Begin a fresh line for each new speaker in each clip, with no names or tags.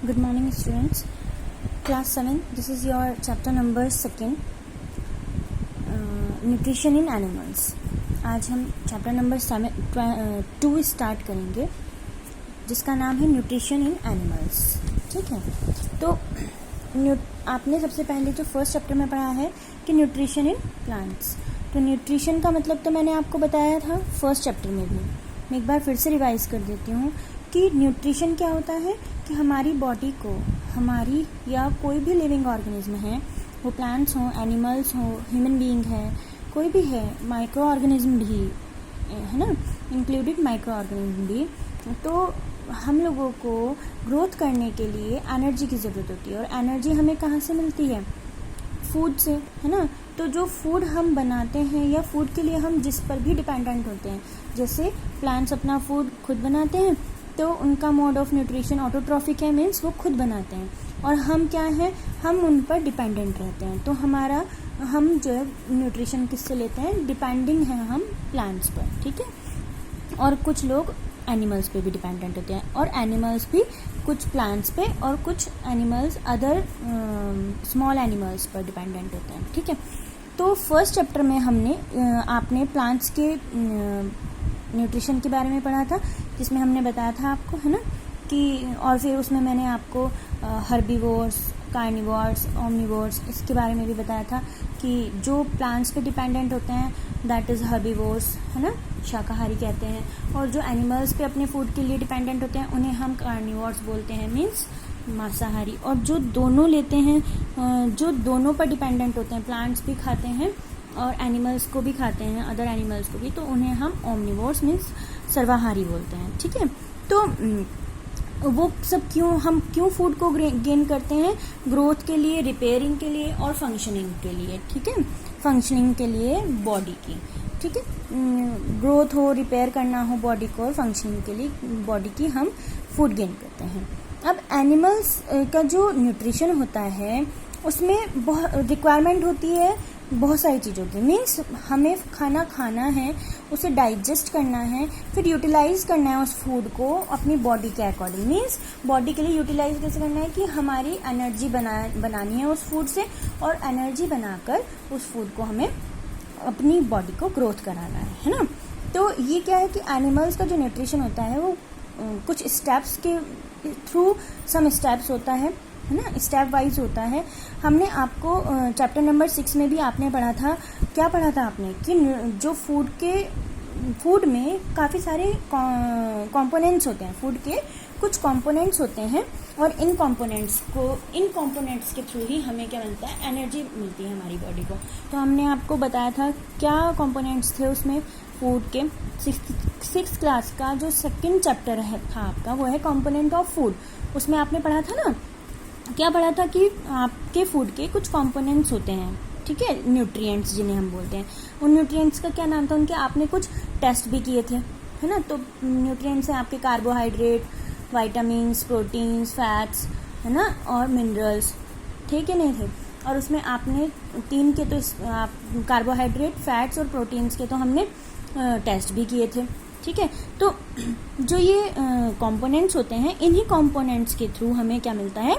Good morning, students. Class 7. This is your chapter number 2, Nutrition in Animals. आज हम chapter number 2 start करेंगे, जिसका नाम है न्यूट्रिशन इन एनिमल्स. ठीक है, तो आपने सबसे पहले जो फर्स्ट चैप्टर में पढ़ा है कि न्यूट्रिशन इन प्लांट्स. तो न्यूट्रिशन का मतलब तो मैंने आपको बताया था फर्स्ट चैप्टर में भी. मैं एक बार फिर से रिवाइज कर देती हूँ कि न्यूट्रिशन क्या होता है कि हमारी बॉडी को, हमारी या कोई भी लिविंग ऑर्गेनिज्म है, वो प्लांट्स हों, एनिमल्स हों, ह्यूमन बीइंग है, कोई भी है, माइक्रो ऑर्गेनिज्म भी है ना, इंक्लूडेड माइक्रो ऑर्गेनिज्म भी. तो हम लोगों को ग्रोथ करने के लिए एनर्जी की ज़रूरत होती है. और एनर्जी हमें कहाँ से मिलती है? फूड से, है ना. तो जो फूड हम बनाते हैं या फूड के लिए हम जिस पर भी डिपेंडेंट होते हैं, जैसे प्लांट्स अपना फूड खुद बनाते हैं, तो उनका मोड ऑफ न्यूट्रिशन ऑटोट्रॉफिक है, मीन्स वो खुद बनाते हैं. और हम क्या हैं, हम उन पर डिपेंडेंट रहते हैं. तो हम जो है न्यूट्रिशन किससे लेते हैं? डिपेंडिंग है हम प्लांट्स पर. ठीक है, और कुछ लोग एनिमल्स पे भी डिपेंडेंट होते हैं, और एनिमल्स भी कुछ प्लांट्स पे, और कुछ एनिमल्स अदर स्मॉल एनिमल्स पर डिपेंडेंट होते हैं. ठीक है, तो फर्स्ट चैप्टर में हमने आपने प्लांट्स के न्यूट्रिशन के बारे में पढ़ा था, जिसमें हमने बताया था आपको, है ना, कि और फिर उसमें मैंने आपको हर्बीवोर्स, कार्निवोर्स, ओमनिवोर्स, इसके बारे में भी बताया था कि जो प्लांट्स पे डिपेंडेंट होते हैं दैट इज़ हर्बीवोर्स, है ना, शाकाहारी कहते हैं. और जो एनिमल्स पे अपने फूड के लिए डिपेंडेंट होते हैं उन्हें हम कार्निवोर्स बोलते हैं, मीन्स मांसाहारी. और जो दोनों लेते हैं, जो दोनों पर डिपेंडेंट होते हैं, प्लांट्स भी खाते हैं और एनिमल्स को भी खाते हैं, अदर एनिमल्स को भी, तो उन्हें हम ओमनिवोर्स मीन्स सर्वाहारी बोलते हैं. ठीक है, तो वो सब हम क्यों फूड को गेन करते हैं? ग्रोथ के लिए, रिपेयरिंग के लिए और फंक्शनिंग के लिए. ठीक है, फंक्शनिंग के लिए बॉडी की. ठीक है, ग्रोथ हो, रिपेयर करना हो बॉडी को, और फंक्शनिंग के लिए बॉडी की हम फूड गेन करते हैं. अब एनिमल्स का जो न्यूट्रिशन होता है उसमें बहुत रिक्वायरमेंट होती है बहुत सारी चीज़ों की. मीन्स हमें खाना खाना है, उसे डाइजेस्ट करना है, फिर यूटिलाइज करना है उस फूड को अपनी बॉडी के अकॉर्डिंग. मीन्स बॉडी के लिए यूटिलाइज कैसे करना है कि हमारी एनर्जी बनानी है उस फूड से, और एनर्जी बनाकर उस फूड को हमें अपनी बॉडी को ग्रोथ कराना है ना. तो ये क्या है कि एनिमल्स का जो न्यूट्रिशन होता है वो कुछ स्टेप्स के थ्रू, सम स्टेप्स होता है ना, स्टेप वाइज होता है. हमने आपको चैप्टर नंबर 6 में भी आपने पढ़ा था, क्या पढ़ा था आपने, कि जो फूड में काफ़ी सारे कंपोनेंट्स होते हैं, फूड के कुछ कंपोनेंट्स होते हैं, और इन कंपोनेंट्स के थ्रू ही हमें क्या मिलता है? एनर्जी मिलती है हमारी बॉडी को. तो हमने आपको बताया था क्या कंपोनेंट्स थे उसमें फूड के. 6th क्लास का जो सेकंड चैप्टर था आपका, वो है कंपोनेंट ऑफ फूड. उसमें आपने पढ़ा था ना, क्या पढ़ा था कि आपके फूड के कुछ कंपोनेंट्स होते हैं. ठीक है, न्यूट्रिएंट्स जिन्हें हम बोलते हैं. उन न्यूट्रिएंट्स का क्या नाम था उनके? आपने कुछ टेस्ट भी किए थे, है ना. तो न्यूट्रिएंट्स हैं आपके कार्बोहाइड्रेट, विटामिन्स, प्रोटीन्स, फैट्स, है ना, और मिनरल्स. थे कि नहीं थे? और उसमें आपने 3 के तो कार्बोहाइड्रेट, फैट्स और प्रोटीन्स के तो हमने टेस्ट भी किए थे. ठीक है, तो जो ये कंपोनेंट्स होते हैं, इन्हीं कंपोनेंट्स के थ्रू हमें क्या मिलता है?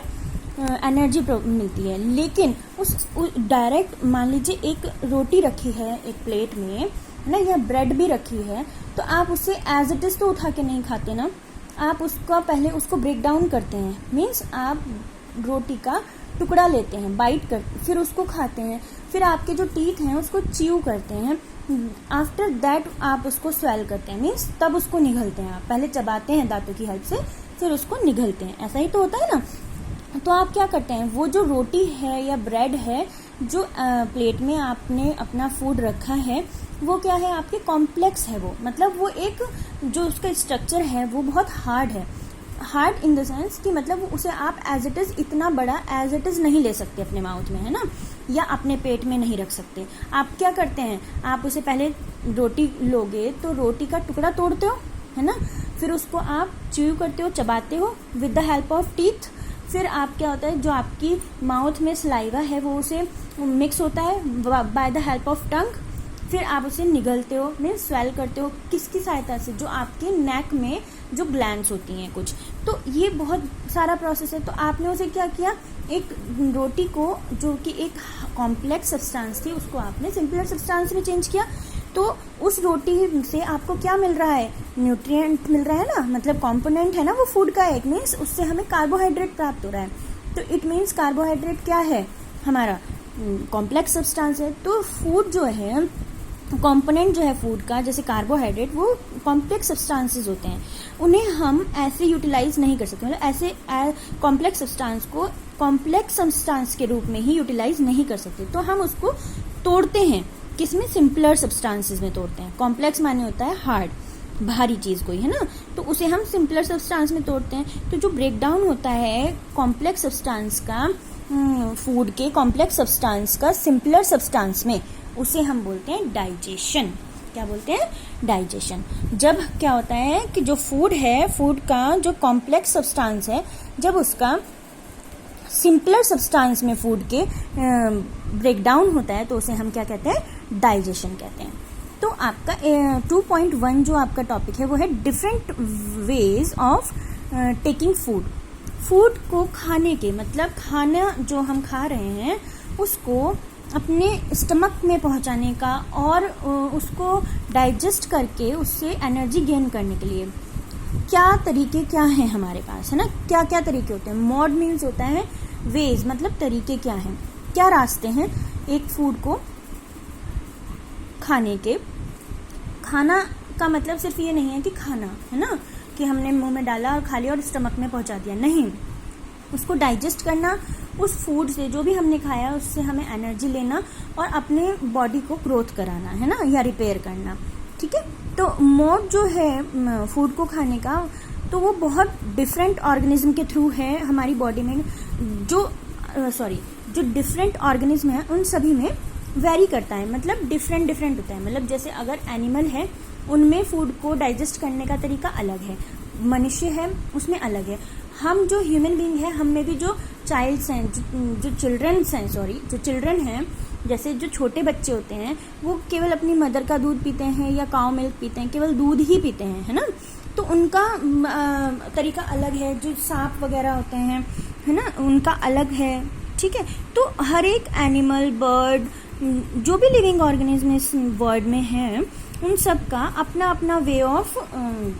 एनर्जी मिलती है. लेकिन उस डायरेक्ट, मान लीजिए एक रोटी रखी है एक प्लेट में, है ना, या ब्रेड भी रखी है, तो आप उसे एज इट इज़ तो उठा के नहीं खाते ना. आप उसका पहले उसको ब्रेक डाउन करते हैं. मीन्स आप रोटी का टुकड़ा लेते हैं, बाइट करते, फिर उसको खाते हैं, फिर आपके जो टीथ हैं उसको च्यू करते हैं. आफ्टर दैट आप उसको स्वेल करते हैं, मीन्स तब उसको निगलते हैं. आप पहले चबाते हैं दांतों की हेल्प से, फिर उसको निगलते हैं. ऐसा ही तो होता है ना. तो आप क्या करते हैं, वो जो रोटी है या ब्रेड है, जो प्लेट में आपने अपना फूड रखा है, वो क्या है? आपके कॉम्प्लेक्स है. वो मतलब वो एक जो उसका स्ट्रक्चर है वो बहुत हार्ड है. हार्ड इन द सेंस कि मतलब उसे आप एज इट इज़, इतना बड़ा एज इट इज़ नहीं ले सकते अपने माउथ में, है ना, या अपने पेट में नहीं रख सकते. आप क्या करते हैं, आप उसे पहले रोटी लोगे तो रोटी का टुकड़ा तोड़ते हो, है ना, फिर उसको आप च्यू करते हो, चबाते हो with the help of teeth. फिर आप क्या होता है, जो आपकी माउथ में सलाइवा है वो उसे मिक्स होता है by the help of tongue. फिर आप उसे निगलते हो, मीन्स स्वेल करते हो. किसकी सहायता से? जो आपके नेक में जो ग्लैंड्स होती हैं कुछ। तो ये बहुत सारा प्रोसेस है। तो आपने उसे क्या किया, एक रोटी को जो कि एक कॉम्प्लेक्स सब्सटेंस थी उसको आपने सिंपलर सब्सटेंस में चेंज किया। तो उस रोटी से आपको क्या मिल रहा है, न्यूट्रिएंट मिल रहा है ना, मतलब कंपोनेंट है ना वो फूड का एक, मीन्स उससे हमें कार्बोहाइड्रेट प्राप्त हो रहा है। तो इट मीन्स कार्बोहाइड्रेट क्या है हमारा, कॉम्प्लेक्स सब्सटेंस है। तो फूड जो है, कंपोनेंट जो है फूड का, जैसे कार्बोहाइड्रेट, वो कॉम्प्लेक्स सब्सटेंसेस होते हैं, उन्हें हम ऐसे यूटिलाइज नहीं कर सकते, मतलब ऐसे कॉम्प्लेक्स सब्सटेंस को कॉम्प्लेक्स सब्सटेंस के रूप में ही यूटिलाइज नहीं कर सकते। तो हम उसको तोड़ते हैं, किसमें, सिंपलर सब्सटेंसेस में तोड़ते हैं। कॉम्प्लेक्स माने होता है हार्ड, भारी चीज कोई, है ना, तो उसे हम सिंपलर सब्सटेंस में तोड़ते हैं। तो जो ब्रेक डाउन होता है कॉम्प्लेक्स सब्सटेंस का, फूड के कॉम्प्लेक्स सब्सटेंस का सिंपलर सब्सटेंस में, उसे हम बोलते हैं डाइजेशन। क्या बोलते हैं, डाइजेशन। जब क्या होता है कि जो फूड है, फूड का जो कॉम्प्लेक्स सब्सटेंस है, जब उसका सिंपलर सब्सटेंस में फूड के ब्रेक डाउन होता है तो उसे हम क्या कहते हैं, डाइजेशन कहते हैं। तो आपका 2.1 जो आपका टॉपिक है वो है different ways of taking food. Food को खाने के, मतलब खाना जो हम खा रहे हैं उसको अपने स्टमक में पहुंचाने का और उसको डाइजेस्ट करके उससे एनर्जी गेन करने के लिए क्या तरीके क्या हैं हमारे पास, है ना, क्या क्या तरीके होते हैं। मोड मीन्स होता है वेज, मतलब तरीके क्या हैं, क्या रास्ते हैं एक फूड को खाने के। खाना का मतलब सिर्फ ये नहीं है कि खाना, है ना, कि हमने मुंह में डाला और खा लिया और स्टमक में पहुंचा दिया, नहीं, उसको डाइजेस्ट करना, उस फूड से जो भी हमने खाया उससे हमें एनर्जी लेना और अपने बॉडी को ग्रोथ कराना, है ना, या रिपेयर करना, ठीक है। तो मोड जो है फूड को खाने का, तो वो बहुत डिफरेंट ऑर्गेनिज्म के थ्रू है हमारी बॉडी में, जो डिफरेंट ऑर्गेनिज्म है उन सभी में वेरी करता है, मतलब डिफरेंट होता है। मतलब जैसे अगर एनिमल है उनमें फूड को डाइजेस्ट करने का तरीका अलग है, मनुष्य है उसमें अलग है, हम जो ह्यूमन बीइंग है हम में भी जो चाइल्ड्स हैं, जो चिल्ड्रन हैं, जैसे जो छोटे बच्चे होते हैं वो केवल अपनी मदर का दूध पीते हैं या काउ मिल्क पीते हैं, केवल दूध ही पीते हैं, है ना, तो उनका तरीका अलग है। जो सांप वगैरह होते हैं, है ना, उनका अलग है, ठीक है। तो हर एक एनिमल, बर्ड, जो भी लिविंग ऑर्गेनिज्म इस वर्ल्ड में है, उन सब का अपना अपना वे ऑफ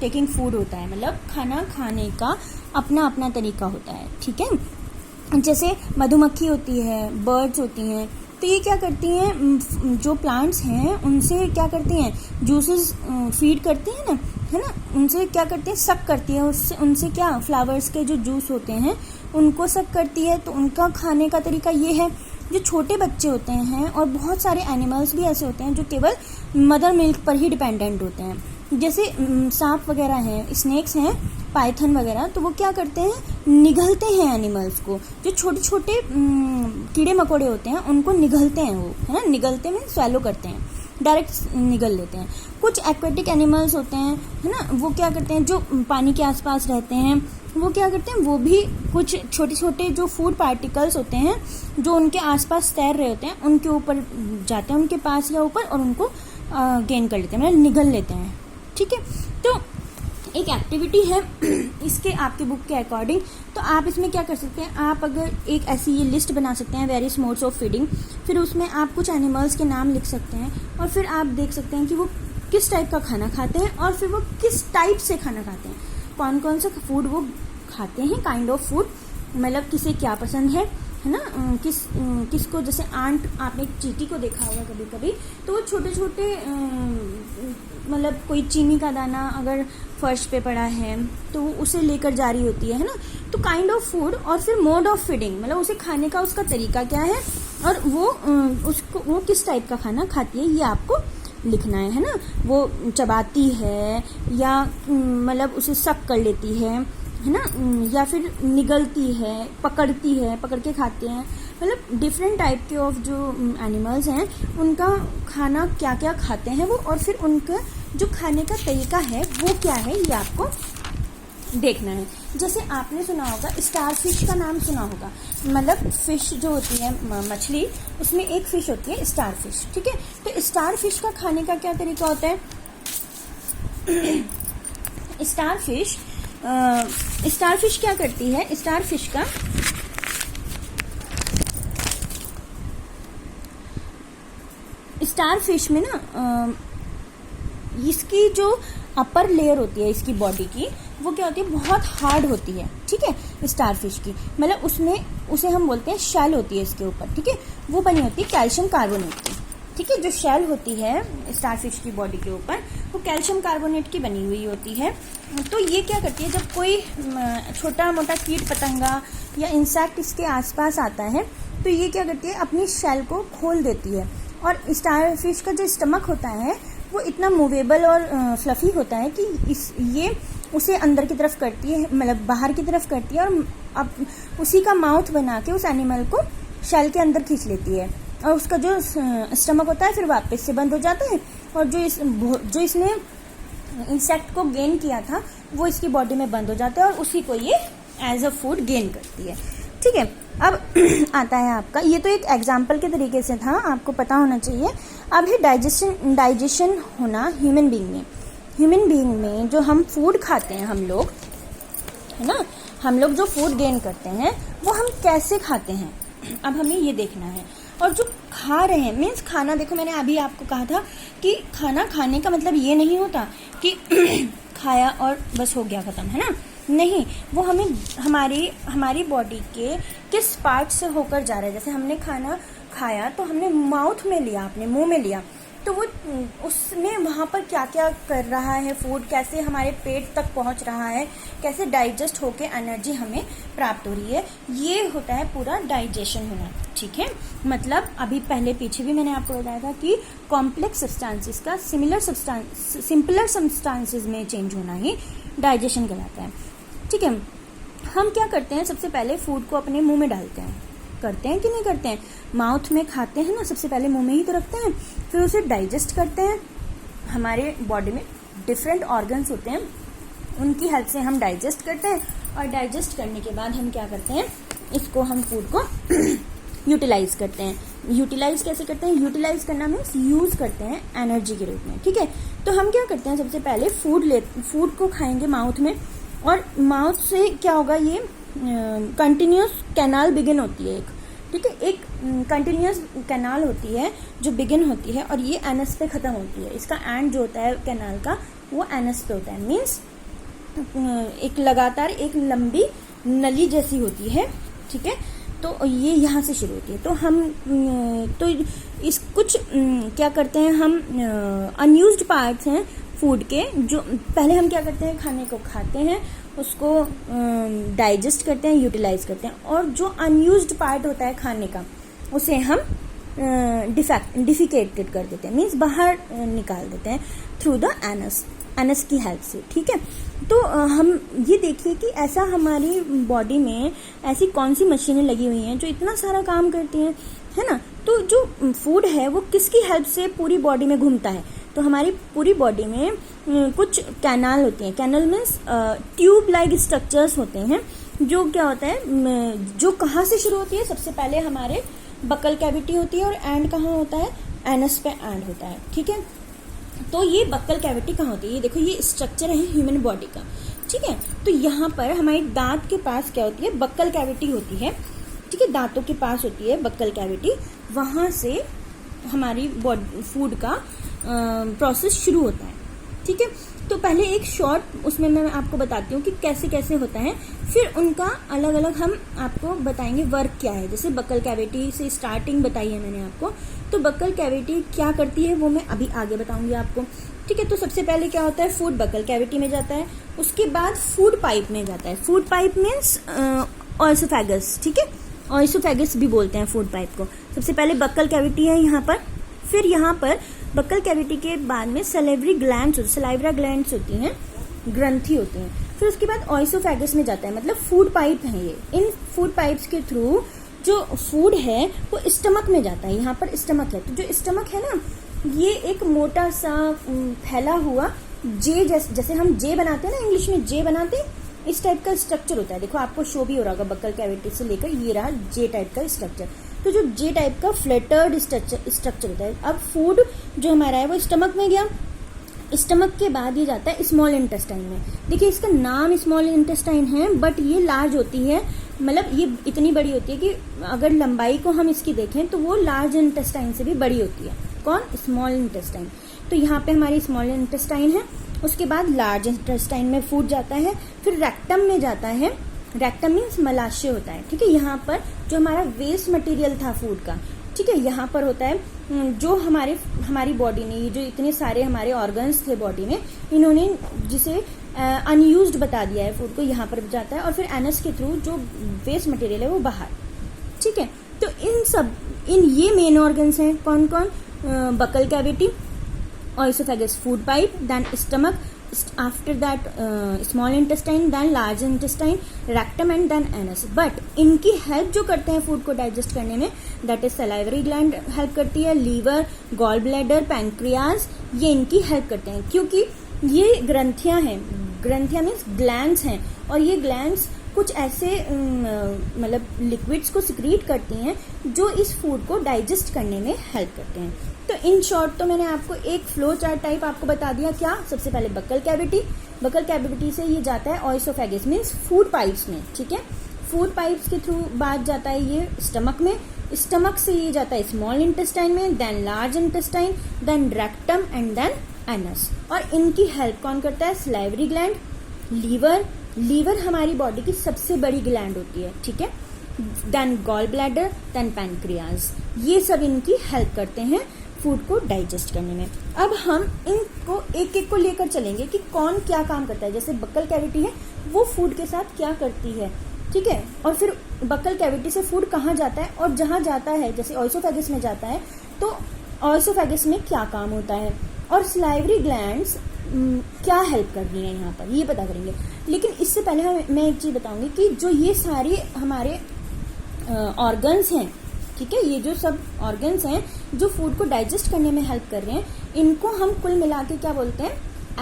टेकिंग फूड होता है, मतलब खाना खाने का अपना अपना तरीका होता है, ठीक है। जैसे मधुमक्खी होती है, बर्ड्स होती हैं, तो ये क्या करती हैं, जो प्लांट्स हैं उनसे क्या करती हैं, जूसेस फीड करती हैं ना, है ना, उनसे क्या करती है, सक करती है, उससे उनसे क्या, फ्लावर्स के जो जूस होते हैं उनको सक करती है। तो उनका खाने का तरीका ये है। जो छोटे बच्चे होते हैं और बहुत सारे एनिमल्स भी ऐसे होते हैं जो केवल मदर मिल्क पर ही डिपेंडेंट होते हैं, जैसे सांप वगैरह हैं, स्नेक्स हैं, पाइथन वगैरह, तो वो क्या करते हैं, निगलते हैं एनिमल्स को। जो छोटे छोटे कीड़े मकोड़े होते हैं उनको निगलते हैं वो, है ना, निगलते में स्वैलो करते हैं, डायरेक्ट निगल लेते हैं। कुछ एक्वेटिक एनिमल्स होते हैं, है ना, वो क्या करते हैं, जो पानी के आसपास रहते हैं, वो क्या करते हैं, वो भी कुछ छोटे छोटे जो फूड पार्टिकल्स होते हैं जो उनके आसपास तैर रहे होते हैं उनके ऊपर जाते हैं, उनके पास या ऊपर, और उनको गेन कर लेते हैं, मतलब निगल लेते हैं, ठीक है। तो एक एक्टिविटी है इसके आपके बुक के अकॉर्डिंग, तो आप इसमें क्या कर सकते हैं, आप अगर एक ऐसी ये लिस्ट बना सकते हैं, वेरियस मोड्स ऑफ फीडिंग, फिर उसमें आप कुछ एनिमल्स के नाम लिख सकते हैं और फिर आप देख सकते हैं कि वो किस टाइप का खाना खाते हैं और फिर वो किस टाइप से खाना खाते हैं, कौन कौन सा फूड वो खाते हैं, काइंड ऑफ फूड, मतलब किसे क्या पसंद है ना, किसको, जैसे आंट, आपने चींटी को देखा होगा कभी कभी, तो वो छोटे छोटे मतलब कोई चीनी का दाना अगर फर्श पे पड़ा है तो वो उसे लेकर जा रही होती है ना, तो काइंड ऑफ फूड, और फिर मोड ऑफ फीडिंग, मतलब उसे खाने का उसका तरीका क्या है और वो किस टाइप का खाना खाती है, ये आपको लिखना है ना। वो चबाती है या मतलब उसे सक कर लेती है ना, या फिर निगलती है, पकड़ के खाते हैं, मतलब डिफरेंट टाइप के ऑफ जो एनिमल्स हैं उनका खाना क्या क्या खाते हैं वो, और फिर उनका जो खाने का तरीका है वो क्या है, ये आपको देखना है। जैसे आपने सुना होगा, स्टार फिश का नाम सुना होगा, मतलब फिश जो होती है मछली, उसमें एक फिश होती है स्टार फिश, ठीक है। तो स्टार फिश का खाने का क्या तरीका होता है, स्टारफिश क्या करती है, स्टारफिश में ना इसकी जो अपर लेयर होती है इसकी बॉडी की, वो क्या होती है, बहुत हार्ड होती है, ठीक है। स्टारफिश की मतलब उसे हम बोलते हैं शेल होती है इसके ऊपर, ठीक है। वो बनी होती है कैल्शियम कार्बोनेट की, ठीक है। जो शेल होती है स्टारफिश की बॉडी के ऊपर, वो कैल्शियम कार्बोनेट की बनी हुई होती है। तो ये क्या करती है, जब कोई छोटा मोटा कीट पतंगा या इंसेक्ट इसके आसपास आता है, तो ये क्या करती है, अपनी शेल को खोल देती है। और स्टारफिश का जो स्टमक होता है वो इतना मूवेबल और फ्लफी होता है कि ये उसे अंदर की तरफ करती है, मतलब बाहर की तरफ करती है, और अब उसी का माउथ बना के उस एनिमल को शेल के अंदर खींच लेती है। और उसका जो स्टमक होता है फिर वापस से बंद हो जाता है, और जो इसने इंसेक्ट को गेन किया था वो इसकी बॉडी में बंद हो जाता है, और उसी को ये एज अ फूड गेन करती है, ठीक है। अब आता है आपका, ये तो एक एग्जाम्पल के तरीके से था, आपको पता होना चाहिए। अब है डाइजेशन होना ह्यूमन बीइंग में जो हम फूड खाते हैं, हम लोग, है ना, हम लोग जो फूड गेन करते हैं वो हम कैसे खाते हैं, अब हमें ये देखना है। और जो खा रहे हैं मीन्स खाना, देखो मैंने अभी आपको कहा था कि खाना खाने का मतलब ये नहीं होता कि खाया और बस हो गया खत्म, है ना, नहीं, वो हमें हमारी बॉडी के किस पार्ट से होकर जा रहा है। जैसे हमने खाना खाया तो हमने माउथ में लिया, अपने मुंह में लिया, तो वो उसमें वहाँ पर क्या क्या कर रहा है फूड, कैसे हमारे पेट तक पहुँच रहा है, कैसे डाइजेस्ट होके एनर्जी हमें प्राप्त हो रही है, ये होता है पूरा डाइजेशन होना, ठीक है। मतलब अभी पीछे भी मैंने आपको बताया था कि कॉम्प्लेक्स सब्सटेंसेस का सिंपलर सब्सटेंसेस में चेंज होना ही डाइजेशन कहलाता है, ठीक है। हम क्या करते हैं, सबसे पहले फूड को अपने मुंह में डालते हैं, करते हैं कि नहीं करते हैं, माउथ में खाते हैं ना, सबसे पहले मुंह में ही तो रखते हैं, फिर उसे डाइजेस्ट करते हैं। हमारे बॉडी में डिफरेंट ऑर्गन्स होते हैं, उनकी हेल्प से हम डाइजेस्ट करते हैं, और डाइजेस्ट करने के बाद हम क्या करते हैं, इसको हम फूड को यूटिलाइज करते हैं। यूटिलाइज कैसे करते हैं, यूटिलाइज करना मीन्स यूज करते हैं एनर्जी के रूप में, ठीक है। तो हम क्या करते हैं, सबसे पहले फूड को खाएंगे माउथ में, और माउथ से क्या होगा, ये कंटिन्यूस कैनाल बिगिन होती है एक, ठीक है, एक कंटिन्यूस कैनाल होती है जो बिगिन होती है, और ये एनस पे खत्म होती है। इसका एंड जो होता है कैनाल का वो एनस पे होता है, मीन्स एक लगातार एक लंबी नली जैसी होती है, ठीक है। तो ये यहाँ से शुरू होती है। तो हम तो इस कुछ क्या करते हैं, हम अनयूज्ड पार्ट्स हैं फूड के, जो पहले हम क्या करते हैं, खाने को खाते हैं, उसको डाइजेस्ट करते हैं, यूटिलाइज करते हैं, और जो अनयूज्ड पार्ट होता है खाने का उसे हम डिफिकेटेड कर देते हैं, मीन्स बाहर निकाल देते हैं थ्रू द एनस की हेल्प से, ठीक है। तो हम ये देखिए कि ऐसा हमारी बॉडी में ऐसी कौन सी मशीनें लगी हुई हैं जो इतना सारा काम करती हैं, है ना। तो जो फूड है वो किसकी हेल्प से पूरी बॉडी में घूमता है, तो हमारी पूरी बॉडी में कुछ कैनाल होती हैं। Canal means tube like structures होते हैं, जो क्या होता है, जो कहाँ से शुरू होती है, सबसे पहले हमारे बकल कैविटी होती है, और एंड कहाँ होता है, एनस पे एंड होता है, ठीक है। तो ये बक्कल कैविटी कहाँ होती है, ये देखो, ये स्ट्रक्चर है ह्यूमन बॉडी का, ठीक है। तो यहाँ पर हमारे दांत के पास क्या होती है, बक्कल कैविटी होती है, ठीक है, दांतों के पास होती है बक्कल कैविटी, वहाँ से हमारी फूड का प्रोसेस शुरू होता है, ठीक है। तो पहले एक शॉर्ट उसमें मैं आपको बताती हूँ कि कैसे कैसे होता है, फिर उनका अलग अलग हम आपको बताएंगे वर्क क्या है। जैसे बक्कल कैविटी से स्टार्टिंग बताई है मैंने आपको, तो बक्कल कैविटी क्या करती है वो मैं अभी आगे बताऊंगी आपको, ठीक है। तो सबसे पहले क्या होता है, फूड बक्कल कैविटी में जाता है, उसके बाद फूड पाइप में जाता है। फूड पाइप मीन्स ऑइसोफेगस, ठीक है, ऑइसोफेगस भी बोलते हैं फूड पाइप को। सबसे पहले बक्कल कैविटी है यहाँ पर, फिर यहाँ पर बक्कल कैविटी के बाद में सलाइवरा ग्लैंड्स होती हैं, ग्रंथि होती हैं, फिर उसके बाद ऑइसोफेगस में जाता है, मतलब फूड पाइप है ये। इन फूड पाइप्स के थ्रू जो फूड है वो स्टमक में जाता है, यहाँ पर स्टमक है। तो जो स्टमक है ना, ये एक मोटा सा फैला हुआ जे, जैसे हम जे बनाते हैं ना, इंग्लिश में जे बनाते हैं, इस टाइप का स्ट्रक्चर होता है। देखो आपको शो भी हो रहा होगा, बक्कल कैविटी से लेकर ये रहा जे टाइप का स्ट्रक्चर। तो जो जे टाइप का फ्लैटर्ड स्ट्रक्चर होता है। अब फूड जो हमारा है वो स्टमक में गया, स्टमक के बाद ये जाता है स्मॉल इंटेस्टाइन में। देखिए इसका नाम स्मॉल इंटेस्टाइन है, बट ये लार्ज होती है, मतलब ये इतनी बड़ी होती है कि अगर लंबाई को हम इसकी देखें तो वो लार्ज इंटेस्टाइन से भी बड़ी होती है। कौन? Small intestine. तो यहाँ पे हमारी स्मॉल इंटेस्टाइन है, उसके बाद लार्ज इंटेस्टाइन में फूड जाता है, फिर रेक्टम में जाता है। रेक्टम मीन्स मलाशय होता है, ठीक है। यहाँ पर जो हमारा वेस्ट मटेरियल था फूड का, ठीक है, यहाँ पर होता है जो हमारी बॉडी ने, ये जो इतने सारे हमारे ऑर्गन्स थे बॉडी में, इन्होंने जिसे अनयूज्ड बता दिया है फूड को, यहाँ पर जाता है और फिर एनस के थ्रू जो वेस्ट मटेरियल है वो बाहर, ठीक है। तो इन ये मेन ऑर्गन्स हैं कौन कौन? Buccal cavity, oesophagus food pipe, then stomach, after that small intestine, then large intestine, rectum and then anus. But इनकी हेल्प जो करते हैं फूड को डाइजेस्ट करने में, that is salivary gland help करती है, लीवर, गॉल ब्लैडर, पैंक्रियाज, ये इनकी हेल्प करते हैं, क्योंकि ये ग्रंथियां हैं। ग्रंथियां मीन्स ग्लैंड्स हैं, और ये ग्लैंड्स कुछ ऐसे मतलब लिक्विड्स को सिक्रीट करती हैं जो इस फूड को डाइजेस्ट करने में हेल्प करते हैं। तो इन शॉर्ट तो मैंने आपको एक फ्लो चार्ट टाइप आपको बता दिया। क्या? सबसे पहले बकल कैविटी, बकल कैविटी से ये जाता है ओइसोफेगस मीन्स फूड पाइप्स में, ठीक है। फूड पाइप्स के थ्रू बाद जाता है ये स्टमक में, स्टमक से ये जाता है स्मॉल इंटेस्टाइन में, then large intestine, then rectum and then anus. और इनकी हेल्प कौन करता है? सलाइवरी ग्लैंड, लीवर, लीवर हमारी बॉडी की सबसे बड़ी ग्लैंड होती है, ठीक है, then gall bladder, then pancreas, ये सब इनकी हेल्प करते हैं फूड को डाइजेस्ट करने में। अब हम इनको एक एक को लेकर चलेंगे कि कौन क्या काम करता है। जैसे बकल कैविटी है, वो फूड के साथ क्या करती है, ठीक है, और फिर बकल कैविटी से फूड कहाँ जाता है, और जहाँ जाता है जैसे ओइसोफेगस में जाता है तो ओइसोफेगस में क्या काम होता है, और सलाइवरी ग्लैंड्स क्या हेल्प कर रही है यहाँ पर, ये पता करेंगे। लेकिन इससे पहले मैं एक चीज बताऊंगी कि जो ये सारे हमारे ऑर्गन्स हैं, ठीक है, ये जो सब ऑर्गन्स हैं जो फूड को डाइजेस्ट करने में हेल्प कर रहे हैं, इनको हम कुल मिला के क्या बोलते हैं?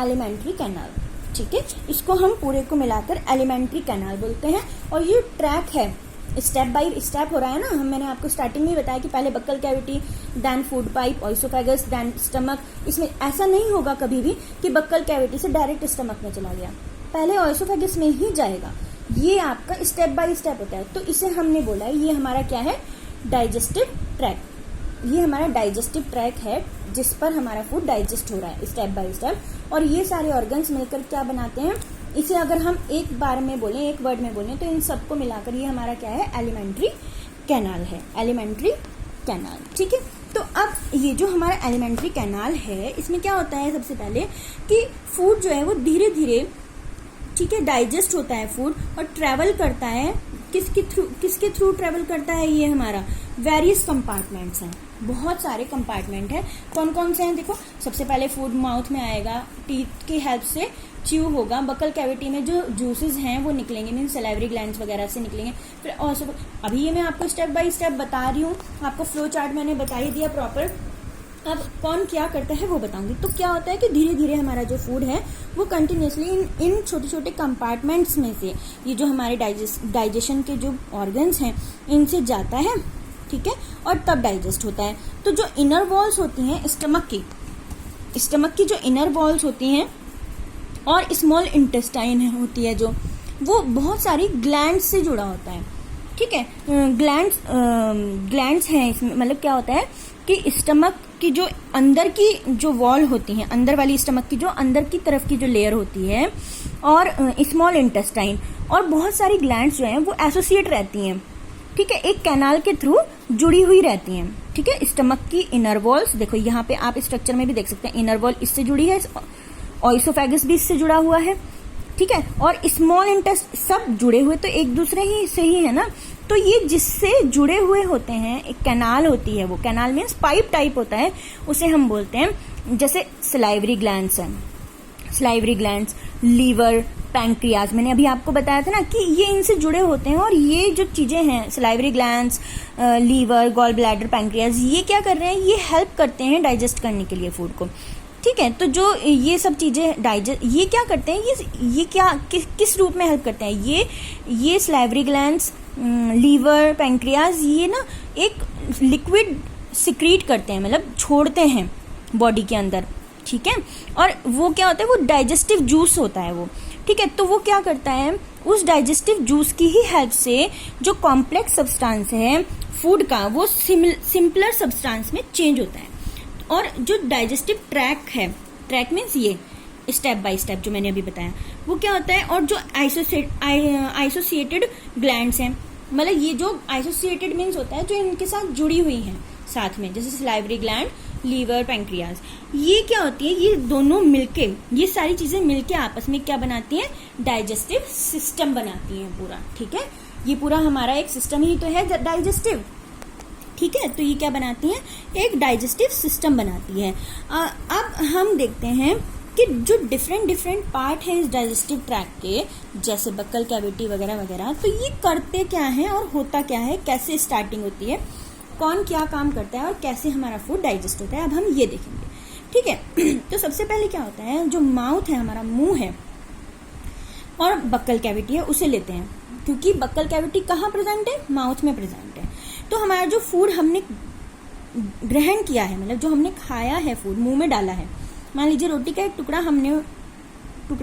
एलिमेंट्री कैनाल, ठीक है। इसको हम पूरे को मिलाकर एलिमेंट्री कैनाल बोलते हैं। और ये ट्रैक है, स्टेप बाय स्टेप हो रहा है ना। मैंने आपको स्टार्टिंग में बताया कि पहले buccal cavity, then food pipe, oesophagus, then stomach. इसमें ऐसा नहीं होगा कभी भी कि बक्कल कैविटी से डायरेक्ट स्टमक में चला गया, पहले ओइसोफेगस में ही जाएगा। ये आपका स्टेप बाय स्टेप होता है। तो इसे हमने बोला है ये हमारा क्या है? Digestive track. ये हमारा डाइजेस्टिव ट्रैक है जिस पर हमारा फूड डाइजेस्ट हो रहा है स्टेप बाय स्टेप। और ये सारे ऑर्गन्स मिलकर क्या बनाते हैं? इसे अगर हम एक बार में बोलें, एक वर्ड में बोलें, तो इन सबको मिलाकर ये हमारा क्या है? एलिमेंट्री कैनाल है, एलिमेंट्री कैनाल, ठीक है। तो अब ये जो हमारा एलिमेंट्री कैनाल है, इसमें क्या होता है? सबसे पहले कि फूड जो है वो धीरे धीरे, ठीक है, डाइजेस्ट होता है फूड और ट्रेवल करता है। किसके थ्रू ट्रेवल करता है? ये हमारा वेरियस कंपार्टमेंट्स हैं, बहुत सारे कंपार्टमेंट है। कौन कौन से हैं? देखो, सबसे पहले फूड माउथ में आएगा, टीथ की हेल्प से च्यू होगा, बकल कैविटी में जो जूसेस हैं वो निकलेंगे, मीन सलाइवरी ग्लैंड्स वगैरह से निकलेंगे। फिर ऑल्सो अभी ये मैं आपको स्टेप बाय स्टेप बता रही हूँ, आपको फ्लो चार्ट मैंने बता ही दिया प्रॉपर। अब कौन क्या करता है वो बताऊंगी। तो क्या होता है कि धीरे धीरे हमारा जो फूड है वो कंटिन्यूसली इन छोटे छोटे कंपार्टमेंट्स में से, ये जो हमारे डाइजेशन के जो ऑर्गन्स हैं इनसे जाता है, ठीक है, और तब डाइजेस्ट होता है। तो जो इनर वॉल्स होती हैं स्टमक की जो इनर वॉल्स होती हैं और स्मॉल इंटेस्टाइन होती है जो, वो बहुत सारी ग्लैंड्स से जुड़ा होता है, ठीक है। ग्लैंड्स हैं इसमें। मतलब क्या होता है कि स्टमक की जो अंदर की जो वॉल होती है, अंदर वाली स्टमक की जो अंदर की तरफ की जो लेयर होती है, और स्मॉल इंटेस्टाइन और बहुत सारी ग्लैंड्स जो हैं वो एसोसिएट रहती हैं, ठीक है, एक कैनाल के थ्रू जुड़ी हुई रहती हैं, ठीक है। स्टमक की इनर वॉल्स, देखो यहाँ पे आप स्ट्रक्चर में भी देख सकते हैं, इनर वॉल इससे जुड़ी है, ओइसोफेगस भी इससे जुड़ा हुआ है, ठीक है, और स्मॉल इंटेस्ट सब जुड़े हुए तो एक दूसरे ही से ही है ना। तो ये जिससे जुड़े हुए होते हैं, एक कैनाल होती है, वो कैनाल मीन्स पाइप टाइप होता है, उसे हम बोलते हैं, जैसे सलाइवरी ग्लैंड्स हैं, सलाइवरी ग्लैंड्स, लीवर, पैंक्रियाज। मैंने अभी आपको बताया था ना कि ये इनसे जुड़े होते हैं। और ये जो चीजें हैं, salivary glands, liver, gall bladder, pancreas, ये क्या कर रहे हैं? ये हेल्प करते हैं डाइजेस्ट करने के लिए फूड को, ठीक है। तो जो ये सब चीजें डाइजेस्ट, ये क्या करते हैं? ये क्या किस रूप में हेल्प करते हैं? ये सलाइवरी ग्लैंड्स, लीवर, पैंक्रियाज, ये ना एक लिक्विड सिक्रीट करते हैं, मतलब छोड़ते हैं बॉडी के अंदर, ठीक है। और वो क्या होता है, वो डाइजेस्टिव जूस होता है वो, ठीक है। तो वो क्या करता है, उस डाइजेस्टिव जूस की ही हेल्प से जो कॉम्प्लेक्स सब्सटेंस है फूड का वो सिंपलर सब्सटेंस में चेंज होता है। और जो डाइजेस्टिव ट्रैक है, ट्रैक मीन्स ये स्टेप बाय स्टेप जो मैंने अभी बताया, वो क्या होता है। और जो आइसोसिएटेड ग्लैंड्स हैं, मतलब ये जो आइसोसिएटेड मीन्स होता है जो इनके साथ जुड़ी हुई हैं साथ में, जैसे सलाइवरी ग्लैंड, लीवर, पैंक्रियाज, ये क्या होती है, ये दोनों मिलके, ये सारी चीजें मिलके आपस में क्या बनाती हैं, डाइजेस्टिव सिस्टम बनाती हैं पूरा, ठीक है। ये पूरा हमारा एक सिस्टम ही तो है डाइजेस्टिव, ठीक है। तो ये क्या बनाती हैं, एक डाइजेस्टिव सिस्टम बनाती है। अब हम देखते हैं कि जो डिफरेंट पार्ट है इस डाइजेस्टिव ट्रैक के, जैसे बक्कल कैविटी वगैरह वगैरह, तो ये करते क्या है और होता क्या है, कैसे स्टार्टिंग होती है, कौन क्या काम करता है और कैसे हमारा फूड डाइजेस्ट होता है, अब हम ये देखेंगे, ठीक है। तो सबसे पहले क्या होता है, जो माउथ है, हमारा मुंह है और बक्कल कैविटी है, उसे लेते हैं, क्योंकि बक्कल कैविटी कहाँ प्रेजेंट है, माउथ में प्रेजेंट है। तो हमारा जो फूड हमने ग्रहण किया है, मतलब जो हमने खाया है फूड, मुंह में डाला है, मान लीजिए रोटी का एक टुकड़ा